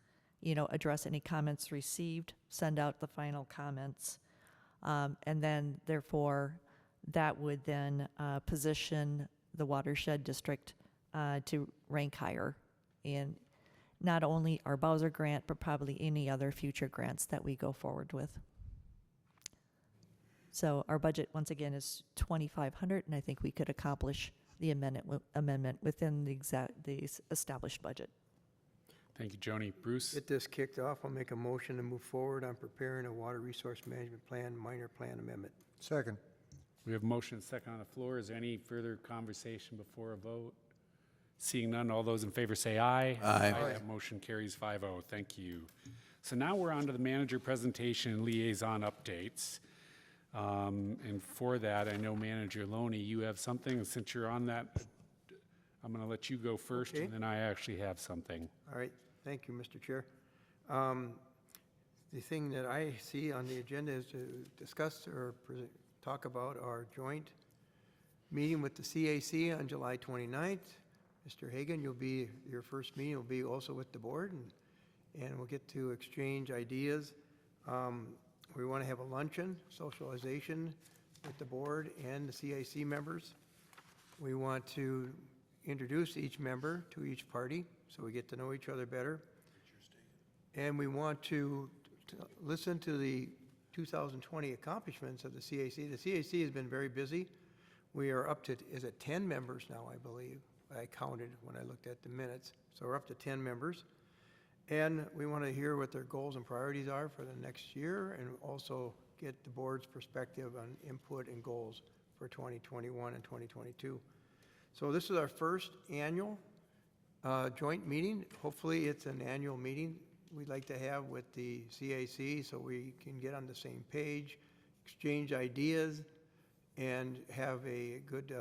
D: address any comments received, send out the final comments, and then therefore that would then position the Watershed District to rank higher in not only our Bowser grant, but probably any other future grants that we go forward with. So our budget, once again, is $2,500, and I think we could accomplish the amendment within the established budget.
C: Thank you, Joni. Bruce?
B: Get this kicked off. I'll make a motion to move forward on preparing a water resource management plan, minor plan amendment.
I: Second.
C: We have a motion and a second on the floor. Is there any further conversation before a vote? Seeing none, all those in favor say aye.
A: Aye.
C: That motion carries 5-0. Thank you. So now we're on to the manager presentation and liaison updates. And for that, I know Manager Loney, you have something. And since you're on that, I'm going to let you go first,
B: Okay.
C: and then I actually have something.
B: All right, thank you, Mr. Chair. The thing that I see on the agenda is to discuss or talk about our joint meeting with the CAC on July 29th. Mr. Hagan, your first meeting will be also with the board, and we'll get to exchange ideas. We want to have a luncheon, socialization with the board and the CAC members. We want to introduce each member to each party so we get to know each other better. And we want to listen to the 2020 accomplishments of the CAC. The CAC has been very busy. We are up to, is it 10 members now, I believe? I counted when I looked at the minutes. So we're up to 10 members. And we want to hear what their goals and priorities are for the next year, and also get the board's perspective on input and goals for 2021 and 2022. So this is our first annual joint meeting. Hopefully it's an annual meeting we'd like to have with the CAC so we can get on the same page, exchange ideas, and have a good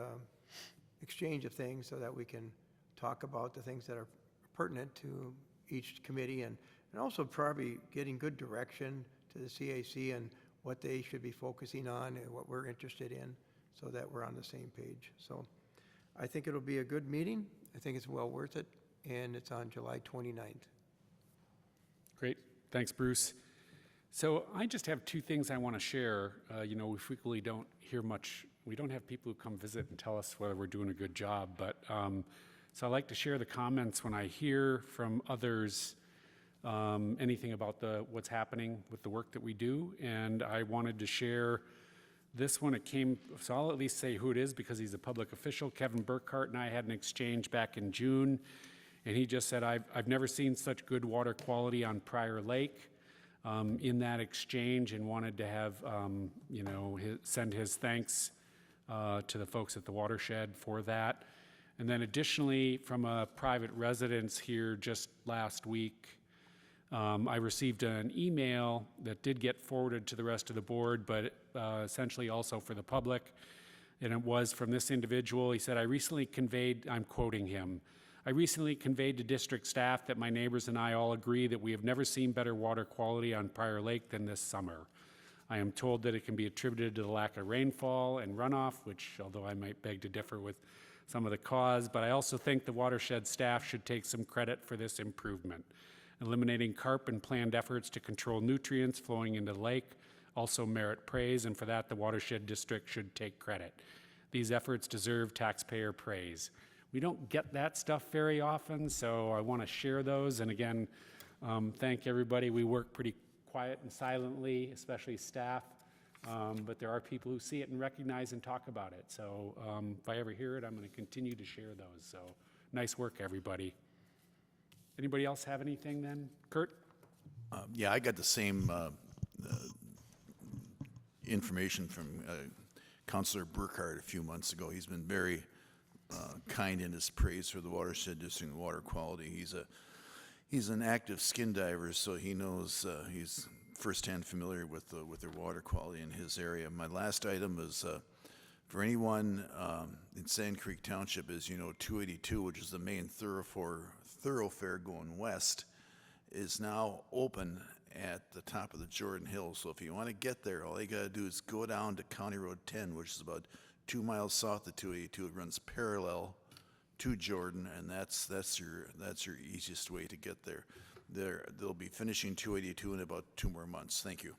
B: exchange of things so that we can talk about the things that are pertinent to each committee, and also probably getting good direction to the CAC and what they should be focusing on and what we're interested in so that we're on the same page. So I think it'll be a good meeting. I think it's well worth it, and it's on July 29th.
C: Great. Thanks, Bruce. So I just have 2 things I want to share. We frequently don't hear much. We don't have people who come visit and tell us whether we're doing a good job, but so I like to share the comments when I hear from others anything about what's happening with the work that we do. And I wanted to share this one. It came, so I'll at least say who it is because he's a public official. Kevin Burkhart and I had an exchange back in June, and he just said, I've never seen such good water quality on Prior Lake. In that exchange, and wanted to have, send his thanks to the folks at the Watershed for that. And then additionally, from a private residence here just last week, I received an email that did get forwarded to the rest of the board, but essentially also for the public. And it was from this individual. He said, I recently conveyed, I'm quoting him, I recently conveyed to district staff that my neighbors and I all agree that we have never seen better water quality on Prior Lake than this summer. I am told that it can be attributed to the lack of rainfall and runoff, which, although I might beg to differ with some of the cause, but I also think the Watershed staff should take some credit for this improvement. Eliminating carp and planned efforts to control nutrients flowing into the lake also merit praise, and for that, the Watershed District should take credit. These efforts deserve taxpayer praise. We don't get that stuff very often, so I want to share those. And again, thank everybody. We work pretty quiet and silently, especially staff, but there are people who see it and recognize and talk about it. So if I ever hear it, I'm going to continue to share those. So nice work, everybody. Anybody else have anything then? Kurt?
A: Yeah, I got the same information from Councilor Burkhardt a few months ago. He's been very kind in his praise for the Watershed District and water quality. He's an active skin diver, so he knows, he's firsthand familiar with their water quality in his area. My last item is for anyone in Sand Creek Township, as you know, 282, which is the main thoroughfare going west, is now open at the top of the Jordan Hill. So if you want to get there, all you got to do is go down to County Road 10, which is about 2 miles south of 282. It runs parallel to Jordan, and that's your easiest way to get there. They'll be finishing 282 in about 2 more months. Thank you.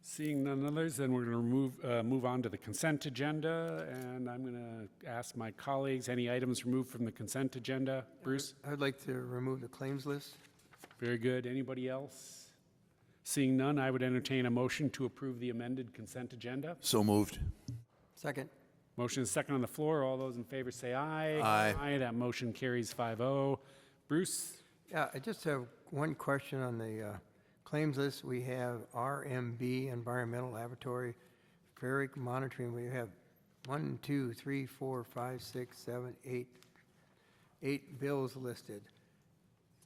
C: Seeing none others, then we're going to move on to the consent agenda, and I'm going to ask my colleagues, any items removed from the consent agenda? Bruce?
B: I'd like to remove the claims list.
C: Very good. Anybody else? Seeing none, I would entertain a motion to approve the amended consent agenda.
A: So moved.
B: Second.
C: Motion is second on the floor. All those in favor say aye.
A: Aye.
C: Aye. That motion carries 5-0. Bruce?
B: Yeah, I just have one question on the claims list. We have RMB, Environmental Laboratory, Ferric Monitoring. We have 1, 2, 3, 4, 5, 6, 7, 8 bills listed.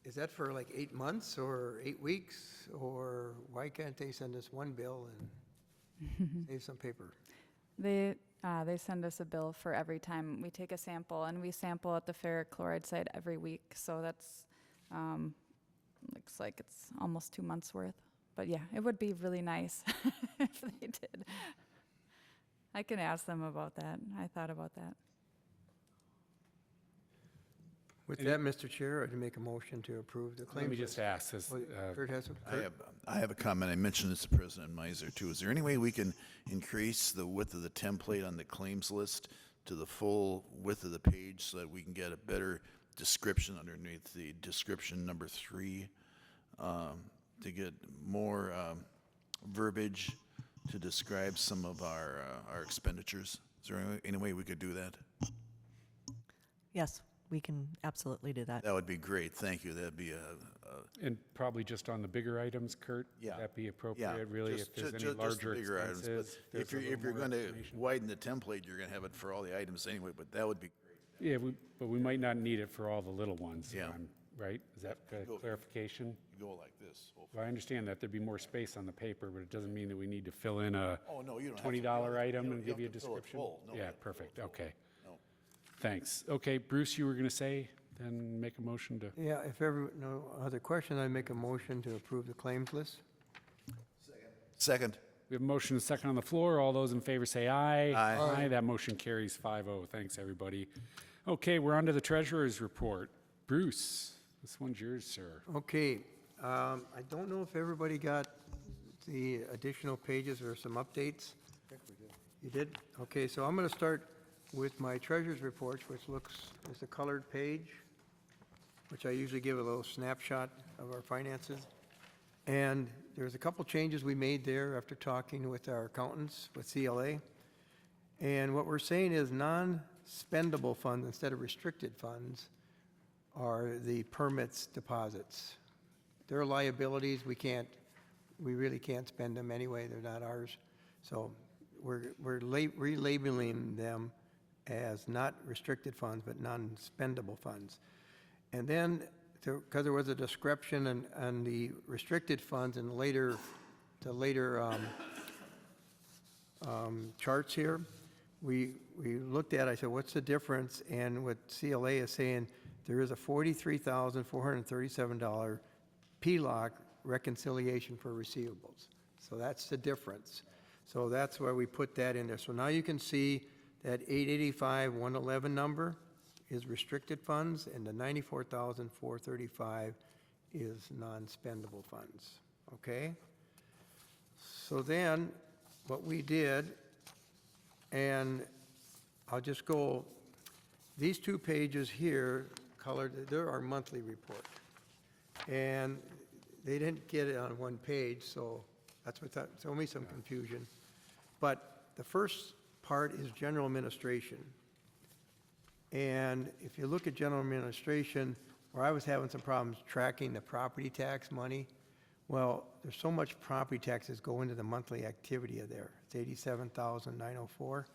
B: Is that for like 8 months or 8 weeks? Or why can't they send us one bill and save some paper?
E: They send us a bill for every time we take a sample, and we sample at the ferric chloride site every week. So that's looks like it's almost 2 months worth. But yeah, it would be really nice if they did. I can ask them about that. I thought about that.
B: With that, Mr. Chair, I'd make a motion to approve the claims
C: Let me
B: list.
C: just ask this.
B: Kurt has a-
A: I have a comment. I mentioned this to President Meiser too. Is there any way we can increase the width of the template on the claims list to the full width of the page so that we can get a better description underneath the description number 3, to get more verbiage to describe some of our expenditures? Is there any way we could do that?
D: Yes, we can absolutely do that.
A: That would be great. Thank you. That'd be
C: And probably just on the bigger items, Kurt?
A: Yeah.
C: Would that be
A: yeah.
C: appropriate, really, if there's any
A: just the
C: larger
A: bigger items, but
C: expenses?
A: if you're going to widen the template, you're going to have it for all the items anyway. But that would be great.
C: Yeah, but we might not need it for all the little ones.
A: Yeah.
C: Right? Is that clarification?
A: You go like this. Hopefully.
C: Well, I understand that there'd be more space on the paper, but it doesn't mean that we need to fill in a
A: Oh no, you don't. have to
C: $20
A: fill it.
C: item
A: You
C: and
A: don't-
C: give you a
A: have to fill it
C: description?
A: full. No, you
C: Yeah,
A: have to fill it
C: perfect.
A: full.
C: Okay.
A: No.
C: Thanks. Okay, Bruce, you were going to say, then make a motion to.
B: Yeah, if ever, no other question, I make a motion to approve the claims list.
A: Second.
C: We have a motion and a second on the floor. All those in favor say aye.
A: Aye.
C: That motion carries 5-0. Thanks, everybody. Okay, we're on to the treasurer's report. Bruce, this one's yours, sir.
B: Okay, I don't know if everybody got the additional pages or some updates. I think we did. You did? Okay, so I'm going to start with my treasurer's report, which is a colored page, which I usually give a little snapshot of our finances. And there's a couple changes we made there after talking with our accountants, with CLA. And what we're saying is non-spendable funds instead of restricted funds are the permits deposits. They're liabilities, we really can't spend them anyway, they're not ours. So we're relabeling them as not restricted funds, but non-spendable funds. And then, because there was a description on the restricted funds in the later charts here, we looked at, I said, what's the difference? And what CLA is saying, there is a $43,437 PLOC reconciliation for receivables. So that's the difference. So that's why we put that in there. So now you can see that 885, 111 number is restricted funds, and the 94,435 is non-spendable funds, okay? So then, what we did, and I'll just go, these 2 pages here, colored, they're our monthly report. And they didn't get it on 1 page, so that's what, threw me some confusion. But the first part is general administration. And if you look at general administration, where I was having some problems tracking the property tax money, well, there's so much property taxes go into the monthly activity of there. It's 87,904.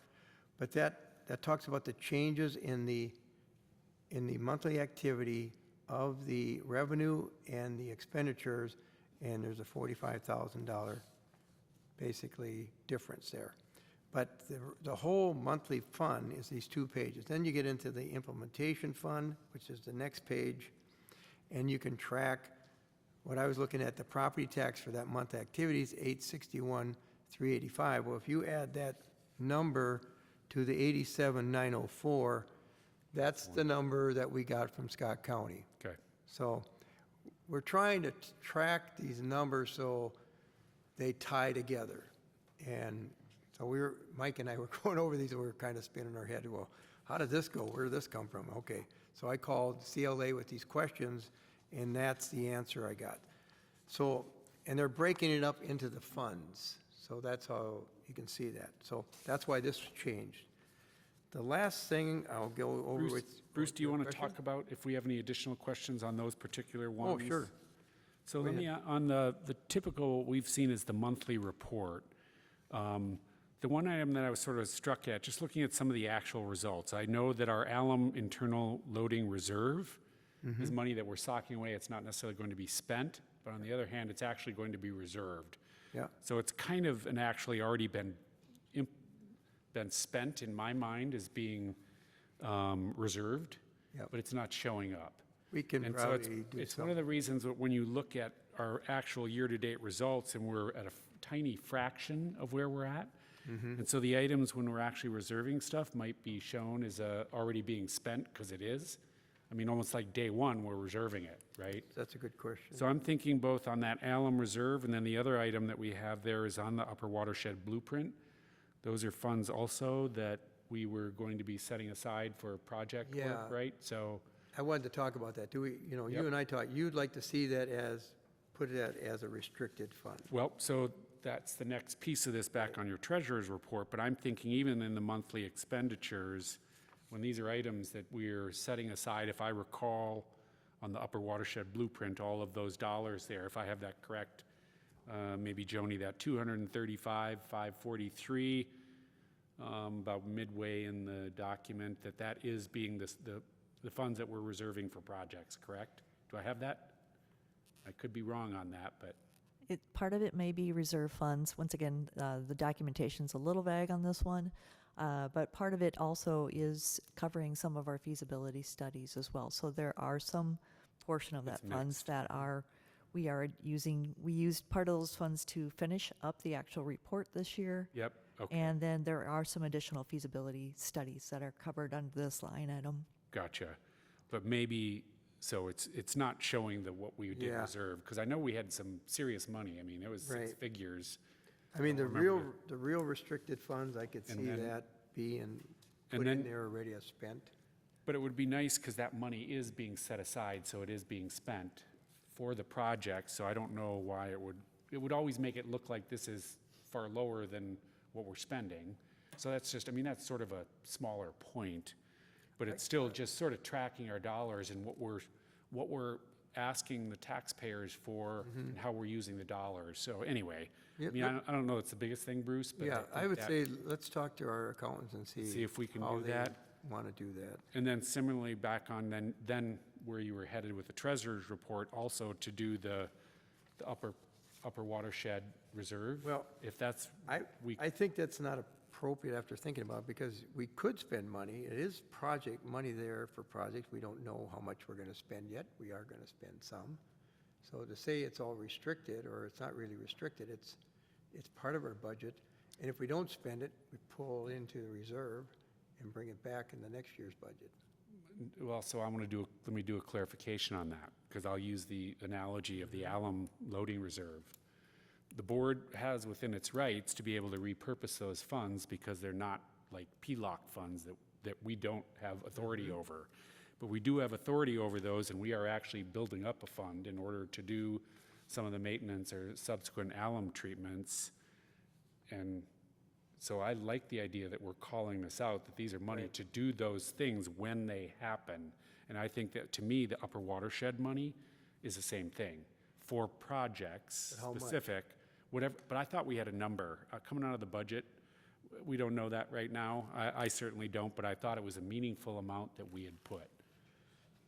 B: But that talks about the changes in the monthly activity of the revenue and the expenditures, and there's a $45,000 basically difference there. But the whole monthly fund is these 2 pages. Then you get into the implementation fund, which is the next page, and you can track what I was looking at, the property tax for that month activities, 861,385. Well, if you add that number to the 87,904, that's the number that we got from Scott County.
C: Okay.
B: So we're trying to track these numbers so they tie together. And so Mike and I were going over these, and we were kind of spinning our head, well, how did this go? Where did this come from? Okay, so I called CLA with these questions, and that's the answer I got. So, and they're breaking it up into the funds. So that's how you can see that. So that's why this changed. The last thing I'll go over with.
C: Bruce, do you want to
B: question?
C: talk about if we have any additional questions on those particular ones?
B: Oh, sure.
C: So let me, on the typical, what we've seen is the monthly report. The one item that I was sort of struck at, just looking at some of the actual results, I know that our alum internal loading reserve is money that we're socking away. It's not necessarily going to be spent, but on the other hand, it's actually going to be reserved.
B: Yeah.
C: So it's kind of an actually already been spent in my mind as being reserved,
B: Yep.
C: but it's not showing up.
B: We can
C: And so
B: probably do
C: it's one of the reasons that when you look at our actual year-to-date results, and we're at a tiny fraction of where we're at, and so the items when we're actually reserving stuff might be shown as already being spent, because it is. I mean, almost like day one, we're reserving it, right?
B: That's a good question.
C: So I'm thinking both on that alum reserve, and then the other item that we have there is on the upper watershed blueprint. Those are funds also that we were going to be setting aside for project work,
B: Yeah.
C: right? So,
B: I wanted to talk about that. Do we,
C: Yep.
B: you and I talked, you'd like to see that put that as a restricted fund.
C: well, so that's the next piece of this back on your treasurer's report, but I'm thinking even in the monthly expenditures, when these are items that we're setting aside, if I recall on the upper watershed blueprint, all of those dollars there, if I have that correct, maybe Joni, that 235,543, about midway in the document, that is being the funds that we're reserving for projects, correct? Do I have that? I could be wrong on that, but.
D: Part of it may be reserve funds. Once again, the documentation's a little vague on this one, but part of it also is covering some of our feasibility studies as well. So there are some portion of that
C: That's
D: funds
C: mixed.
D: that we used part of those funds to finish up the actual report this year.
C: Yep, okay,
D: And then there are some additional feasibility studies that are covered under this line item.
C: gotcha. But maybe, so it's not showing what we did
B: Yeah.
C: reserve, because I know we had some serious money. I mean, it was 6
B: Right.
C: figures.
B: I mean, the
C: remember
B: real restricted funds, I could
C: And
B: see
C: then-
B: that being
C: and
B: put in
C: then-
B: there already as spent.
C: But it would be nice, because that money is being set aside, so it is being spent for the project, so I don't know why it would always make it look like this is far lower than what we're spending. So that's just, I mean, that's sort of a smaller point, but it's still just sort of tracking our dollars and what we're asking the taxpayers for and how we're using the dollars. So anyway, I
B: Yep,
C: mean, I don't know it's the biggest thing, Bruce, but
B: Yeah, I
C: think
B: would
C: that-
B: say, let's talk to our accountants and see.
C: See if we can
B: how
C: do
B: they
C: that.
B: Want to do that.
C: And then similarly, back on then where you were headed with the treasurer's report, also to do the upper watershed reserve.
B: Well,
C: if that's, we,
B: I think that's not appropriate after thinking about it, because we could spend money. It is project money there for projects. We don't know how much we're going to spend yet. We are going to spend some. So to say it's all restricted, or it's not really restricted, it's part of our budget. And if we don't spend it, we pull into the reserve and bring it back in the next year's budget.
C: Well, so I want to do, let me do a clarification on that, because I'll use the analogy of the alum loading reserve. The board has within its rights to be able to repurpose those funds because they're not like PLOC funds that we don't have authority over. But we do have authority over those, and we are actually building up a fund in order to do some of the maintenance or subsequent alum treatments. And so I like the idea that we're calling this out, that these are money to do those things when they happen. And I think that, to me, the upper watershed money is the same thing for projects
B: How much?
C: specific, whatever. But I thought we had a number coming out of the budget. We don't know that right now. I certainly don't, but I thought it was a meaningful amount that we had put.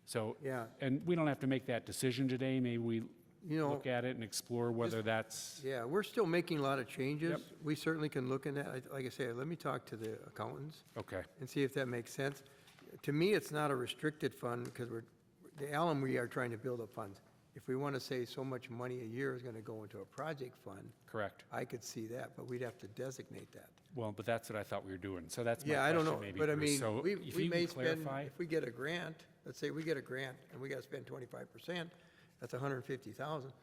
C: So,
B: Yeah.
C: and we don't have to make that decision today. Maybe we
B: You know,
C: look at it and explore whether that's,
B: yeah, we're still making a lot of changes.
C: Yep.
B: We certainly can look in that. Like I say, let me talk to the accountants
C: okay.
B: and see if that makes sense. To me, it's not a restricted fund because the alum, we are trying to build up funds. If we want to say so much money a year is going to go into a project fund,
C: Correct.
B: I could see that, but we'd have to designate that.
C: Well, but that's what I thought we were doing. So that's my
B: Yeah, I
C: question
B: don't know,
C: maybe,
B: but I
C: Bruce.
B: mean,
C: So
B: we
C: if
B: we
C: you
B: may
C: can
B: spend,
C: clarify,
B: if we get a grant, let's say we get a grant and we got to spend 25%, that's 150,000.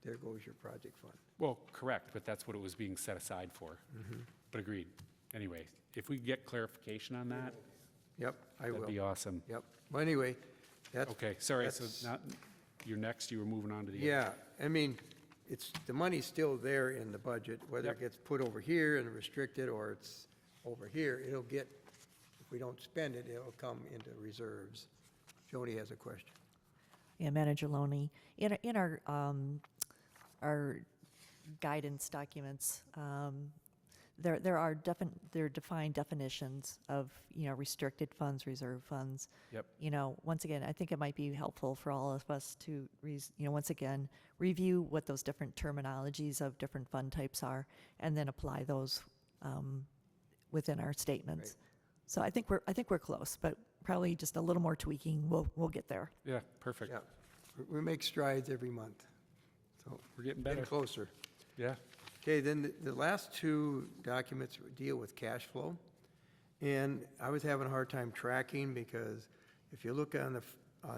B: There goes your project fund.
C: well, correct, but that's what it was being set aside for.
B: Mm-hmm.
C: But agreed. Anyway, if we get clarification on that,
B: Yep, I will.
C: that'd be awesome.
B: Yep. Well, anyway, that's.
C: Okay, sorry, so
B: that's-
C: not, you're next, you were moving on to the.
B: Yeah, I mean, the money's still there in the budget, whether
C: Yep.
B: it gets put over here and restricted or it's over here, it'll get, if we don't spend it, it'll come into reserves. Joni has a question.
D: Yeah, Manager Loney, in our guidance documents, there are defined definitions of, restricted funds, reserve funds.
C: Yep.
D: Once again, I think it might be helpful for all of us to, once again, review what those different terminologies of different fund types are, and then apply those within our statements.
B: Right.
D: So I think we're close, but probably just a little more tweaking, we'll get there.
C: Yeah, perfect.
B: Yeah, we make strides every month, so
C: We're getting
B: getting
C: better.
B: closer.
C: Yeah,
B: Okay, then the last two documents deal with cash flow. And I was having a hard time tracking because if you look on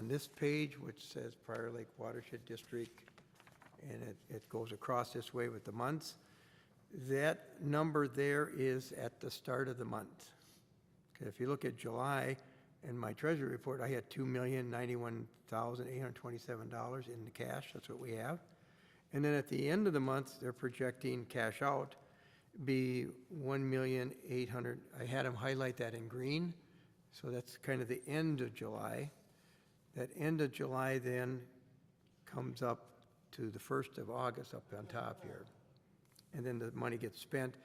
B: this page, which says Prior Lake Watershed District, and it goes across this way with the months, that number there is at the start of the month. Okay, if you look at July, in my treasury report, I had $2,091,827 in the cash, that's what we have. And then at the end of the month, they're projecting cash out be 1,800,000. I had them highlight that in green, so that's kind of the end of July. That end of July then comes up to the 1st of August up on top here. And then the money gets spent.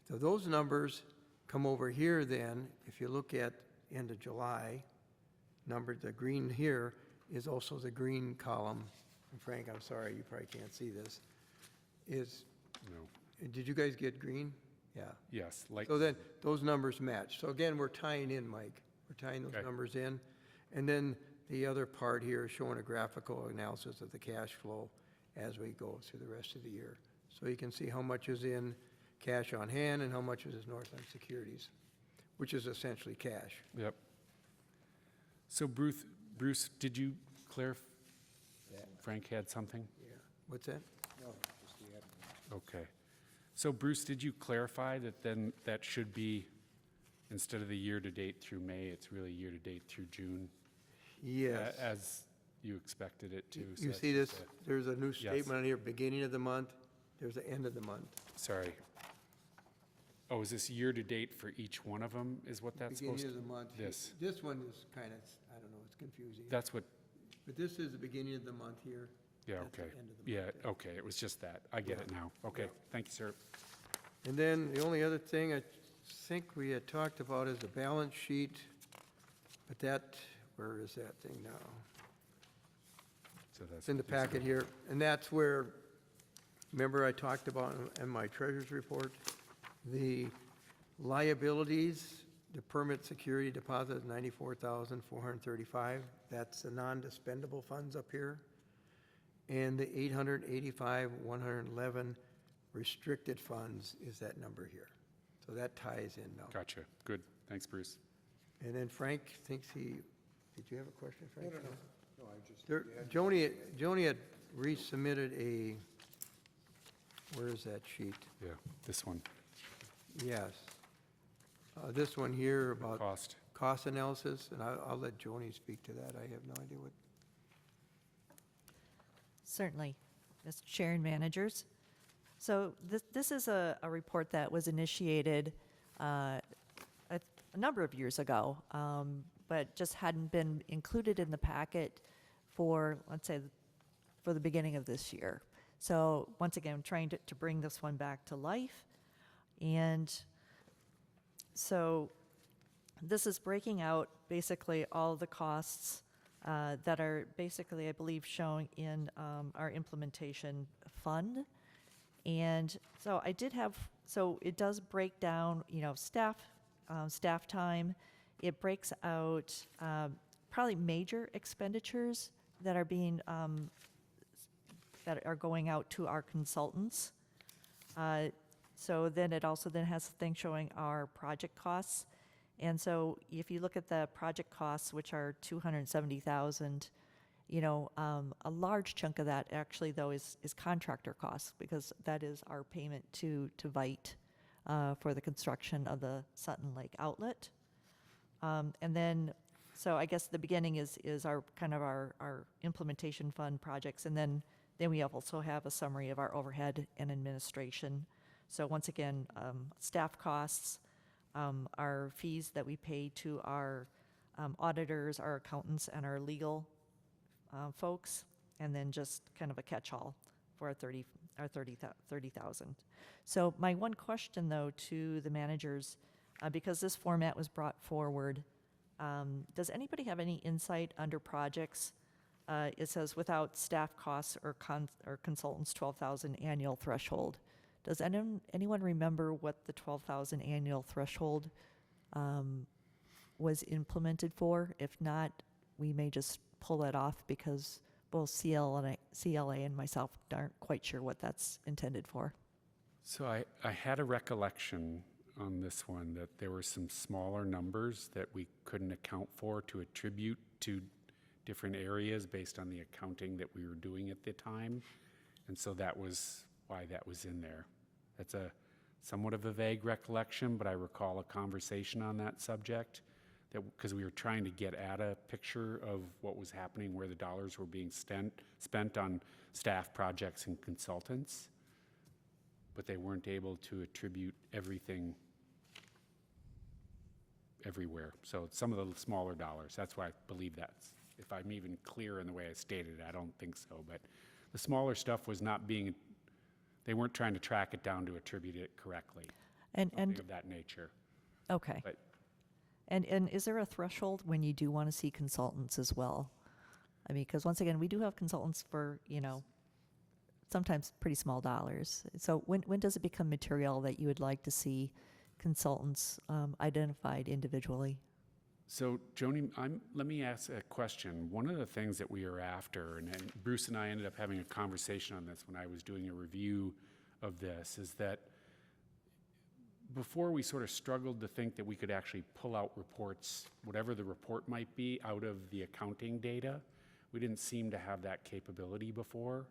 B: So those numbers come over here then, if you look at end of July, the green here is also the green column. And Frank, I'm sorry, you probably can't see this,
C: no,
B: did you guys get green? Yeah.
C: yes, like,
B: So then, those numbers match. So again, we're tying in, Mike. We're tying those
C: Okay.
B: numbers in. And then the other part here is showing a graphical analysis of the cash flow as we go through the rest of the year. So you can see how much is in cash on hand and how much is in Northland Securities, which is essentially cash.
C: yep. So Bruce, did you clarify? Frank had something?
B: Yeah. What's that?
C: Okay. So Bruce, did you clarify that then that should be, instead of the year-to-date through May, it's really year-to-date through June?
B: Yes.
C: As you expected it to? so
B: You
C: that's
B: see this?
C: just it.
B: There's a new statement on here, beginning of the month. There's the end of the month.
C: Sorry. Oh, is this year-to-date for each one of them, is what that's supposed to?
B: Beginning of the month.
C: This.
B: This one is kind of, I don't know, it's confusing.
C: That's what,
B: But this is the beginning of the month here.
C: yeah,
B: That's the
C: okay.
B: end of the
C: Yeah,
B: month.
C: okay, it was just that. I get it now. Okay, thank you, sir.
B: And then the only other thing I think we had talked about is the balance sheet, but that, where is that thing now?
C: So that's
B: It's in the packet here, and that's where, remember I talked about in my treasurer's report, the liabilities, the permit security deposit is $94,435. That's the non-dispendable funds up here. And the $885,111 restricted funds is that number here. So that ties in now.
C: Gotcha. Good. Thanks, Bruce.
B: And then Frank thinks he Did you have a question, Frank?
I: No, I just.
B: There, Joni had resubmitted a, where is that sheet?
C: Yeah, this one,
B: Yes. This one here about
C: cost.
B: cost analysis, and I'll let Joni speak to that. I have no idea what.
D: Certainly, Mr. Chair and managers. So this is a report that was initiated a number of years ago, but just hadn't been included in the packet for, let's say, for the beginning of this year. So once again, I'm trying to bring this one back to life. And so this is breaking out basically all the costs that are basically, I believe, shown in our implementation fund. And so I did have, so it does break down, staff time. It breaks out probably major expenditures that are being, that are going out to our consultants. So then it also then has a thing showing our project costs. And so if you look at the project costs, which are 270,000, a large chunk of that actually though is contractor costs, because that is our payment to Vite for the construction of the Sutton Lake outlet. And then, so I guess the beginning is our kind of our implementation fund projects, and then we also have a summary of our overhead and administration. So once again, staff costs, our fees that we pay to our auditors, our accountants, and our legal folks, and then just kind of a catch-all for our 30,000. So my one question, though, to the managers, because this format was brought forward, does anybody have any insight under projects? It says without staff costs or consultants, 12,000 annual threshold. Does anyone remember what the 12,000 annual threshold was implemented for? If not, we may just pull that off because both CLA and myself aren't quite sure what that's intended for.
C: So I had a recollection on this one that there were some smaller numbers that we couldn't account for to attribute to different areas based on the accounting that we were doing at the time. And so that was why that was in there. That's a somewhat of a vague recollection, but I recall a conversation on that subject, that because we were trying to get at a picture of what was happening, where the dollars were being spent on staff projects and consultants, but they weren't able to attribute everything everywhere. So some of the smaller dollars, that's why I believe that's, if I'm even clear in the way I stated it, I don't think so, but the smaller stuff was not being, they weren't trying to track it down to attribute it correctly. Something of that nature.
D: Okay.
C: But
D: And is there a threshold when you do want to see consultants as well? I mean, because once again, we do have consultants for, sometimes pretty small dollars. So when does it become material that you would like to see consultants identified individually?
C: So, Joni, let me ask a question. One of the things that we are after, and Bruce and I ended up having a conversation on this when I was doing a review of this, is that before we sort of struggled to think that we could actually pull out reports, whatever the report might be, out of the accounting data. We didn't seem to have that capability before.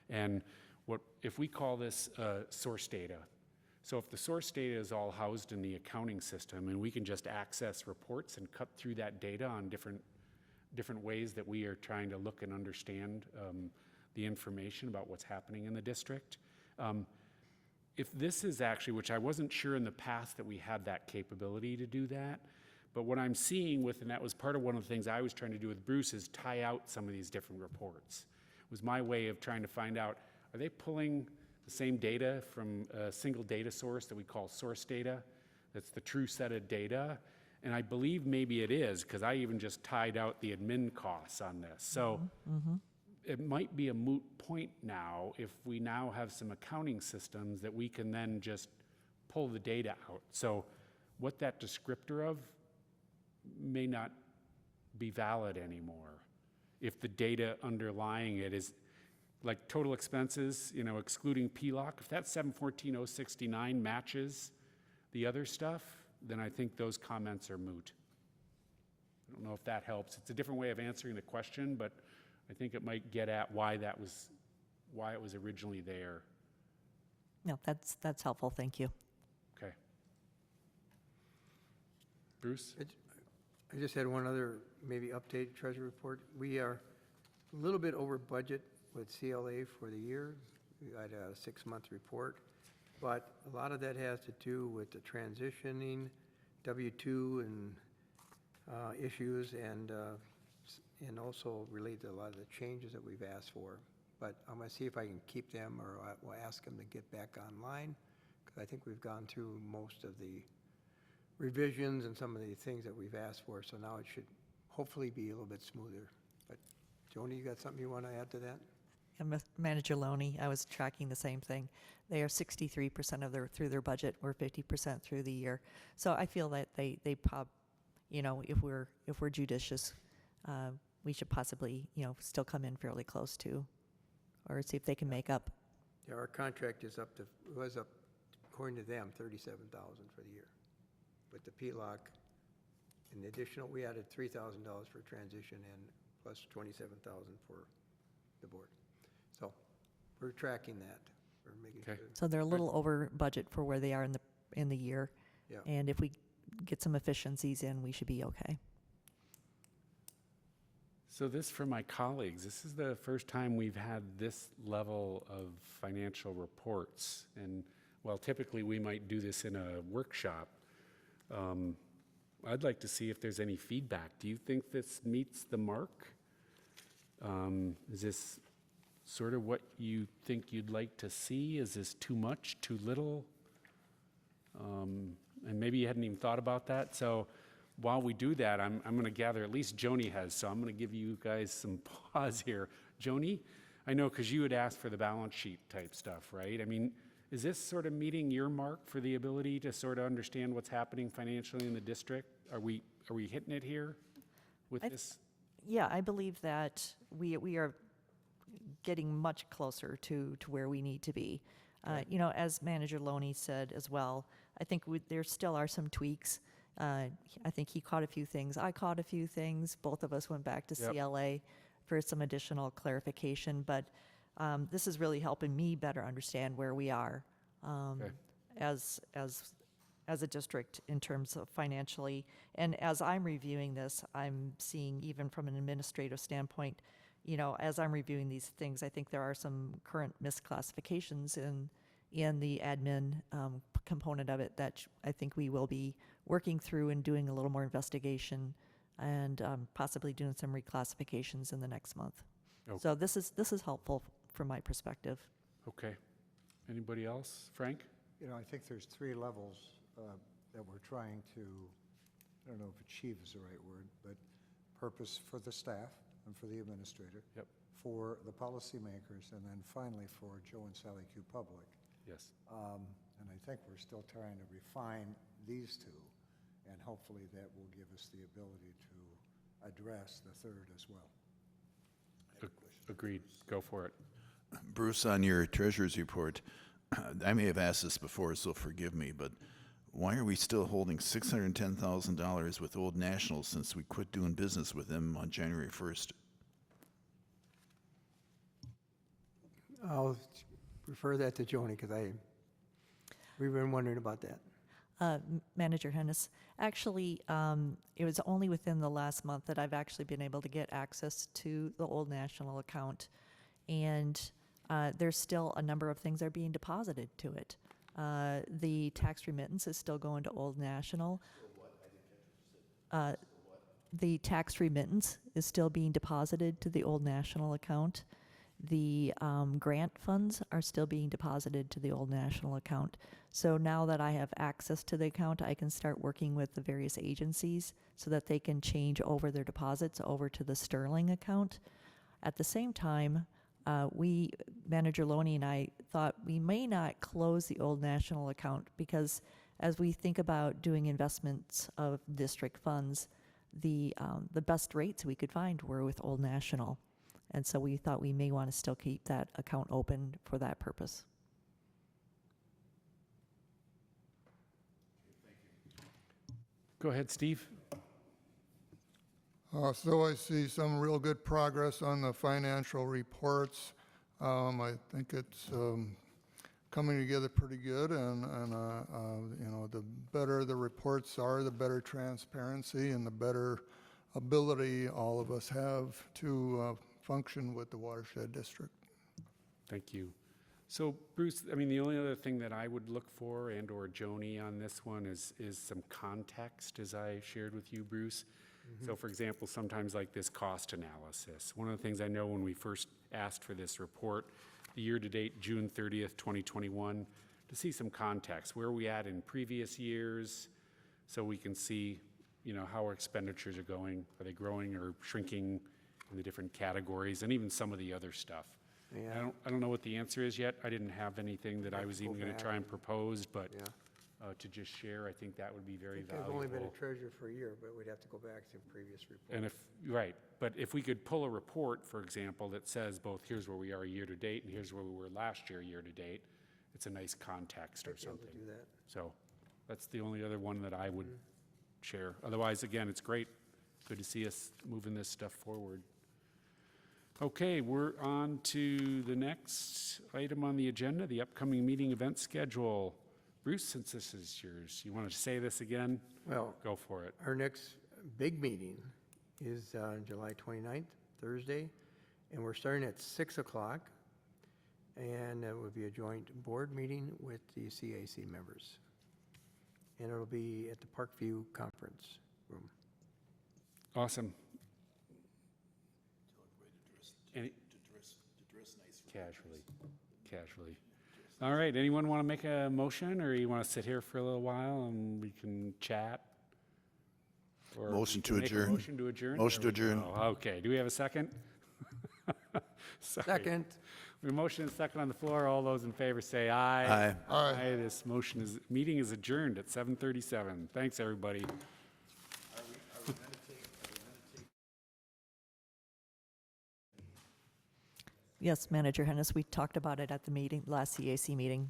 C: And if we call this source data, so if the source data is all housed in the accounting system and we can just access reports and cut through that data on different ways that we are trying to look and understand the information about what's happening in the district. If this is actually, which I wasn't sure in the past that we had that capability to do that, but what I'm seeing with, and that was part of one of the things I was trying to do with Bruce, is tie out some of these different reports. It was my way of trying to find out, are they pulling the same data from a single data source that we call source data? That's the true set of data. And I believe maybe it is, because I even just tied out the admin costs on this. So it might be a moot point now if we now have some accounting systems that we can then just pull the data out. So what that descriptor of may not be valid anymore if the data underlying it is like total expenses, excluding PLOC. If that 714,069 matches the other stuff, then I think those comments are moot. I don't know if that helps. It's a different way of answering the question, but I think it might get at why it was originally there.
D: No, that's helpful, thank you.
C: Okay. Bruce?
B: I just had one other maybe updated treasury report. We are a little bit over budget with CLA for the year. We got a 6-month report, but a lot of that has to do with the transitioning, W-2 and issues, and also related to a lot of the changes that we've asked for. But I'm going to see if I can keep them, or I will ask them to get back online, because I think we've gone through most of the revisions and some of the things that we've asked for, so now it should hopefully be a little bit smoother. But Joni, you got something you want to add to that?
D: And Manager Loney, I was tracking the same thing. They are 63% through their budget. We're 50% through the year. So I feel that they if we're judicious, we should possibly still come in fairly close to, or see if they can make up.
B: Yeah, our contract was up, according to them, $37,000 for the year. With the PLOC, and the additional, we added $3,000 for transition and plus $27,000 for the board. So we're tracking that. We're making sure.
D: So they're a little over budget for where they are in the year.
B: Yeah.
D: And if we get some efficiencies in, we should be okay.
C: So this, for my colleagues, this is the first time we've had this level of financial reports. And while typically we might do this in a workshop, I'd like to see if there's any feedback. Do you think this meets the mark? Is this sort of what you think you'd like to see? Is this too much, too little? And maybe you hadn't even thought about that. So while we do that, I'm going to gather, at least Joni has, so I'm going to give you guys some pause here. Joni, I know because you had asked for the balance sheet type stuff, right? I mean, is this sort of meeting your mark for the ability to sort of understand what's happening financially in the district? Are we hitting it here with this?
D: Yeah, I believe that we are getting much closer to where we need to be. As Manager Loney said as well, I think there still are some tweaks. I think he caught a few things. I caught a few things. Both of us went back to CLA for some additional clarification, but this is really helping me better understand where we are as a district in terms of financially. And as I'm reviewing this, I'm seeing, even from an administrative standpoint, as I'm reviewing these things, I think there are some current misclassifications in the admin component of it that I think we will be working through and doing a little more investigation and possibly doing some reclassifications in the next month.
C: Okay.
D: So this is helpful from my perspective.
C: Okay. Anybody else? Frank?
I: I think there's 3 levels that we're trying to, I don't know if achieve is the right word, but purpose for the staff and for the administrator, for the policymakers, and then finally for Joe and Sally Q. Public.
C: Yes.
I: And I think we're still trying to refine these 2, and hopefully that will give us the ability to address the third as well.
C: Agreed. Go for it.
A: Bruce, on your treasurer's report, I may have asked this before, so forgive me, but why are we still holding $610,000 with Old National since we quit doing business with them on January 1st?
B: I'll refer that to Joni, because we've been wondering about that.
D: Manager Hennis, actually, it was only within the last month that I've actually been able to get access to the Old National account, and there's still a number of things that are being deposited to it. The tax remittance is still going to Old National. The tax remittance is still being deposited to the Old National account. The grant funds are still being deposited to the Old National account. So now that I have access to the account, I can start working with the various agencies so that they can change over their deposits over to the Sterling account. At the same time, Manager Loney and I thought we may not close the Old National account, because as we think about doing investments of district funds, the best rates we could find were with Old National. And so we thought we may want to still keep that account open for that purpose.
C: Go ahead, Steve.
F: So I see some real good progress on the financial reports. I think it's coming together pretty good, and you know, the better the reports are, the better transparency and the better ability all of us have to function with the watershed district.
C: Thank you. So Bruce, I mean, the only other thing that I would look for, and or Joni on this one, is some context, as I shared with you, Bruce. So for example, sometimes like this cost analysis. One of the things I know when we first asked for this report, the year-to-date, June 30th, 2021, to see some context. Where are we at in previous years? So we can see, you know, how our expenditures are going. Are they growing or shrinking in the different categories, and even some of the other stuff.
B: Yeah.
C: I don't know what the answer is yet. I didn't have anything that I was even going to try and propose, but
B: Yeah.
C: to just share, I think that would be very
B: I've
C: valuable.
B: only been a treasurer for a year, but we'd have to go back to previous reports.
C: And right, but if we could pull a report, for example, that says both here's where we are year to date and here's where we were last year, year to date, it's a nice context or
B: I'd be able to
C: something.
B: do that.
C: So that's the only other one that I would share. Otherwise, again, it's great. Good to see us moving this stuff forward. Okay, we're on to the next item on the agenda, the upcoming meeting event schedule. Bruce, since this is yours, you want to say this again?
B: Well,
C: Go for it.
B: our next big meeting is July 29th, Thursday, and we're starting at 6 o'clock. And it will be a joint board meeting with the CAC members. And it'll be at the Parkview Conference Room.
C: Awesome. Any- Casually. All right, anyone want to make a motion, or you want to sit here for a little while and we can chat? Or
A: Motion
C: we
A: to
C: can make a
A: adjourn.
C: Motion to adjourn?
A: Motion to
C: There we
A: adjourn.
C: go. Okay, do we have a second? Sorry.
B: Second.
C: We have a motion and a second on the floor. All those in favor say aye.
A: Aye.
F: Aye.
C: This meeting is adjourned at 7:37. Thanks, everybody.
D: Yes, Manager Hennis, we talked about it at the meeting, last CAC meeting.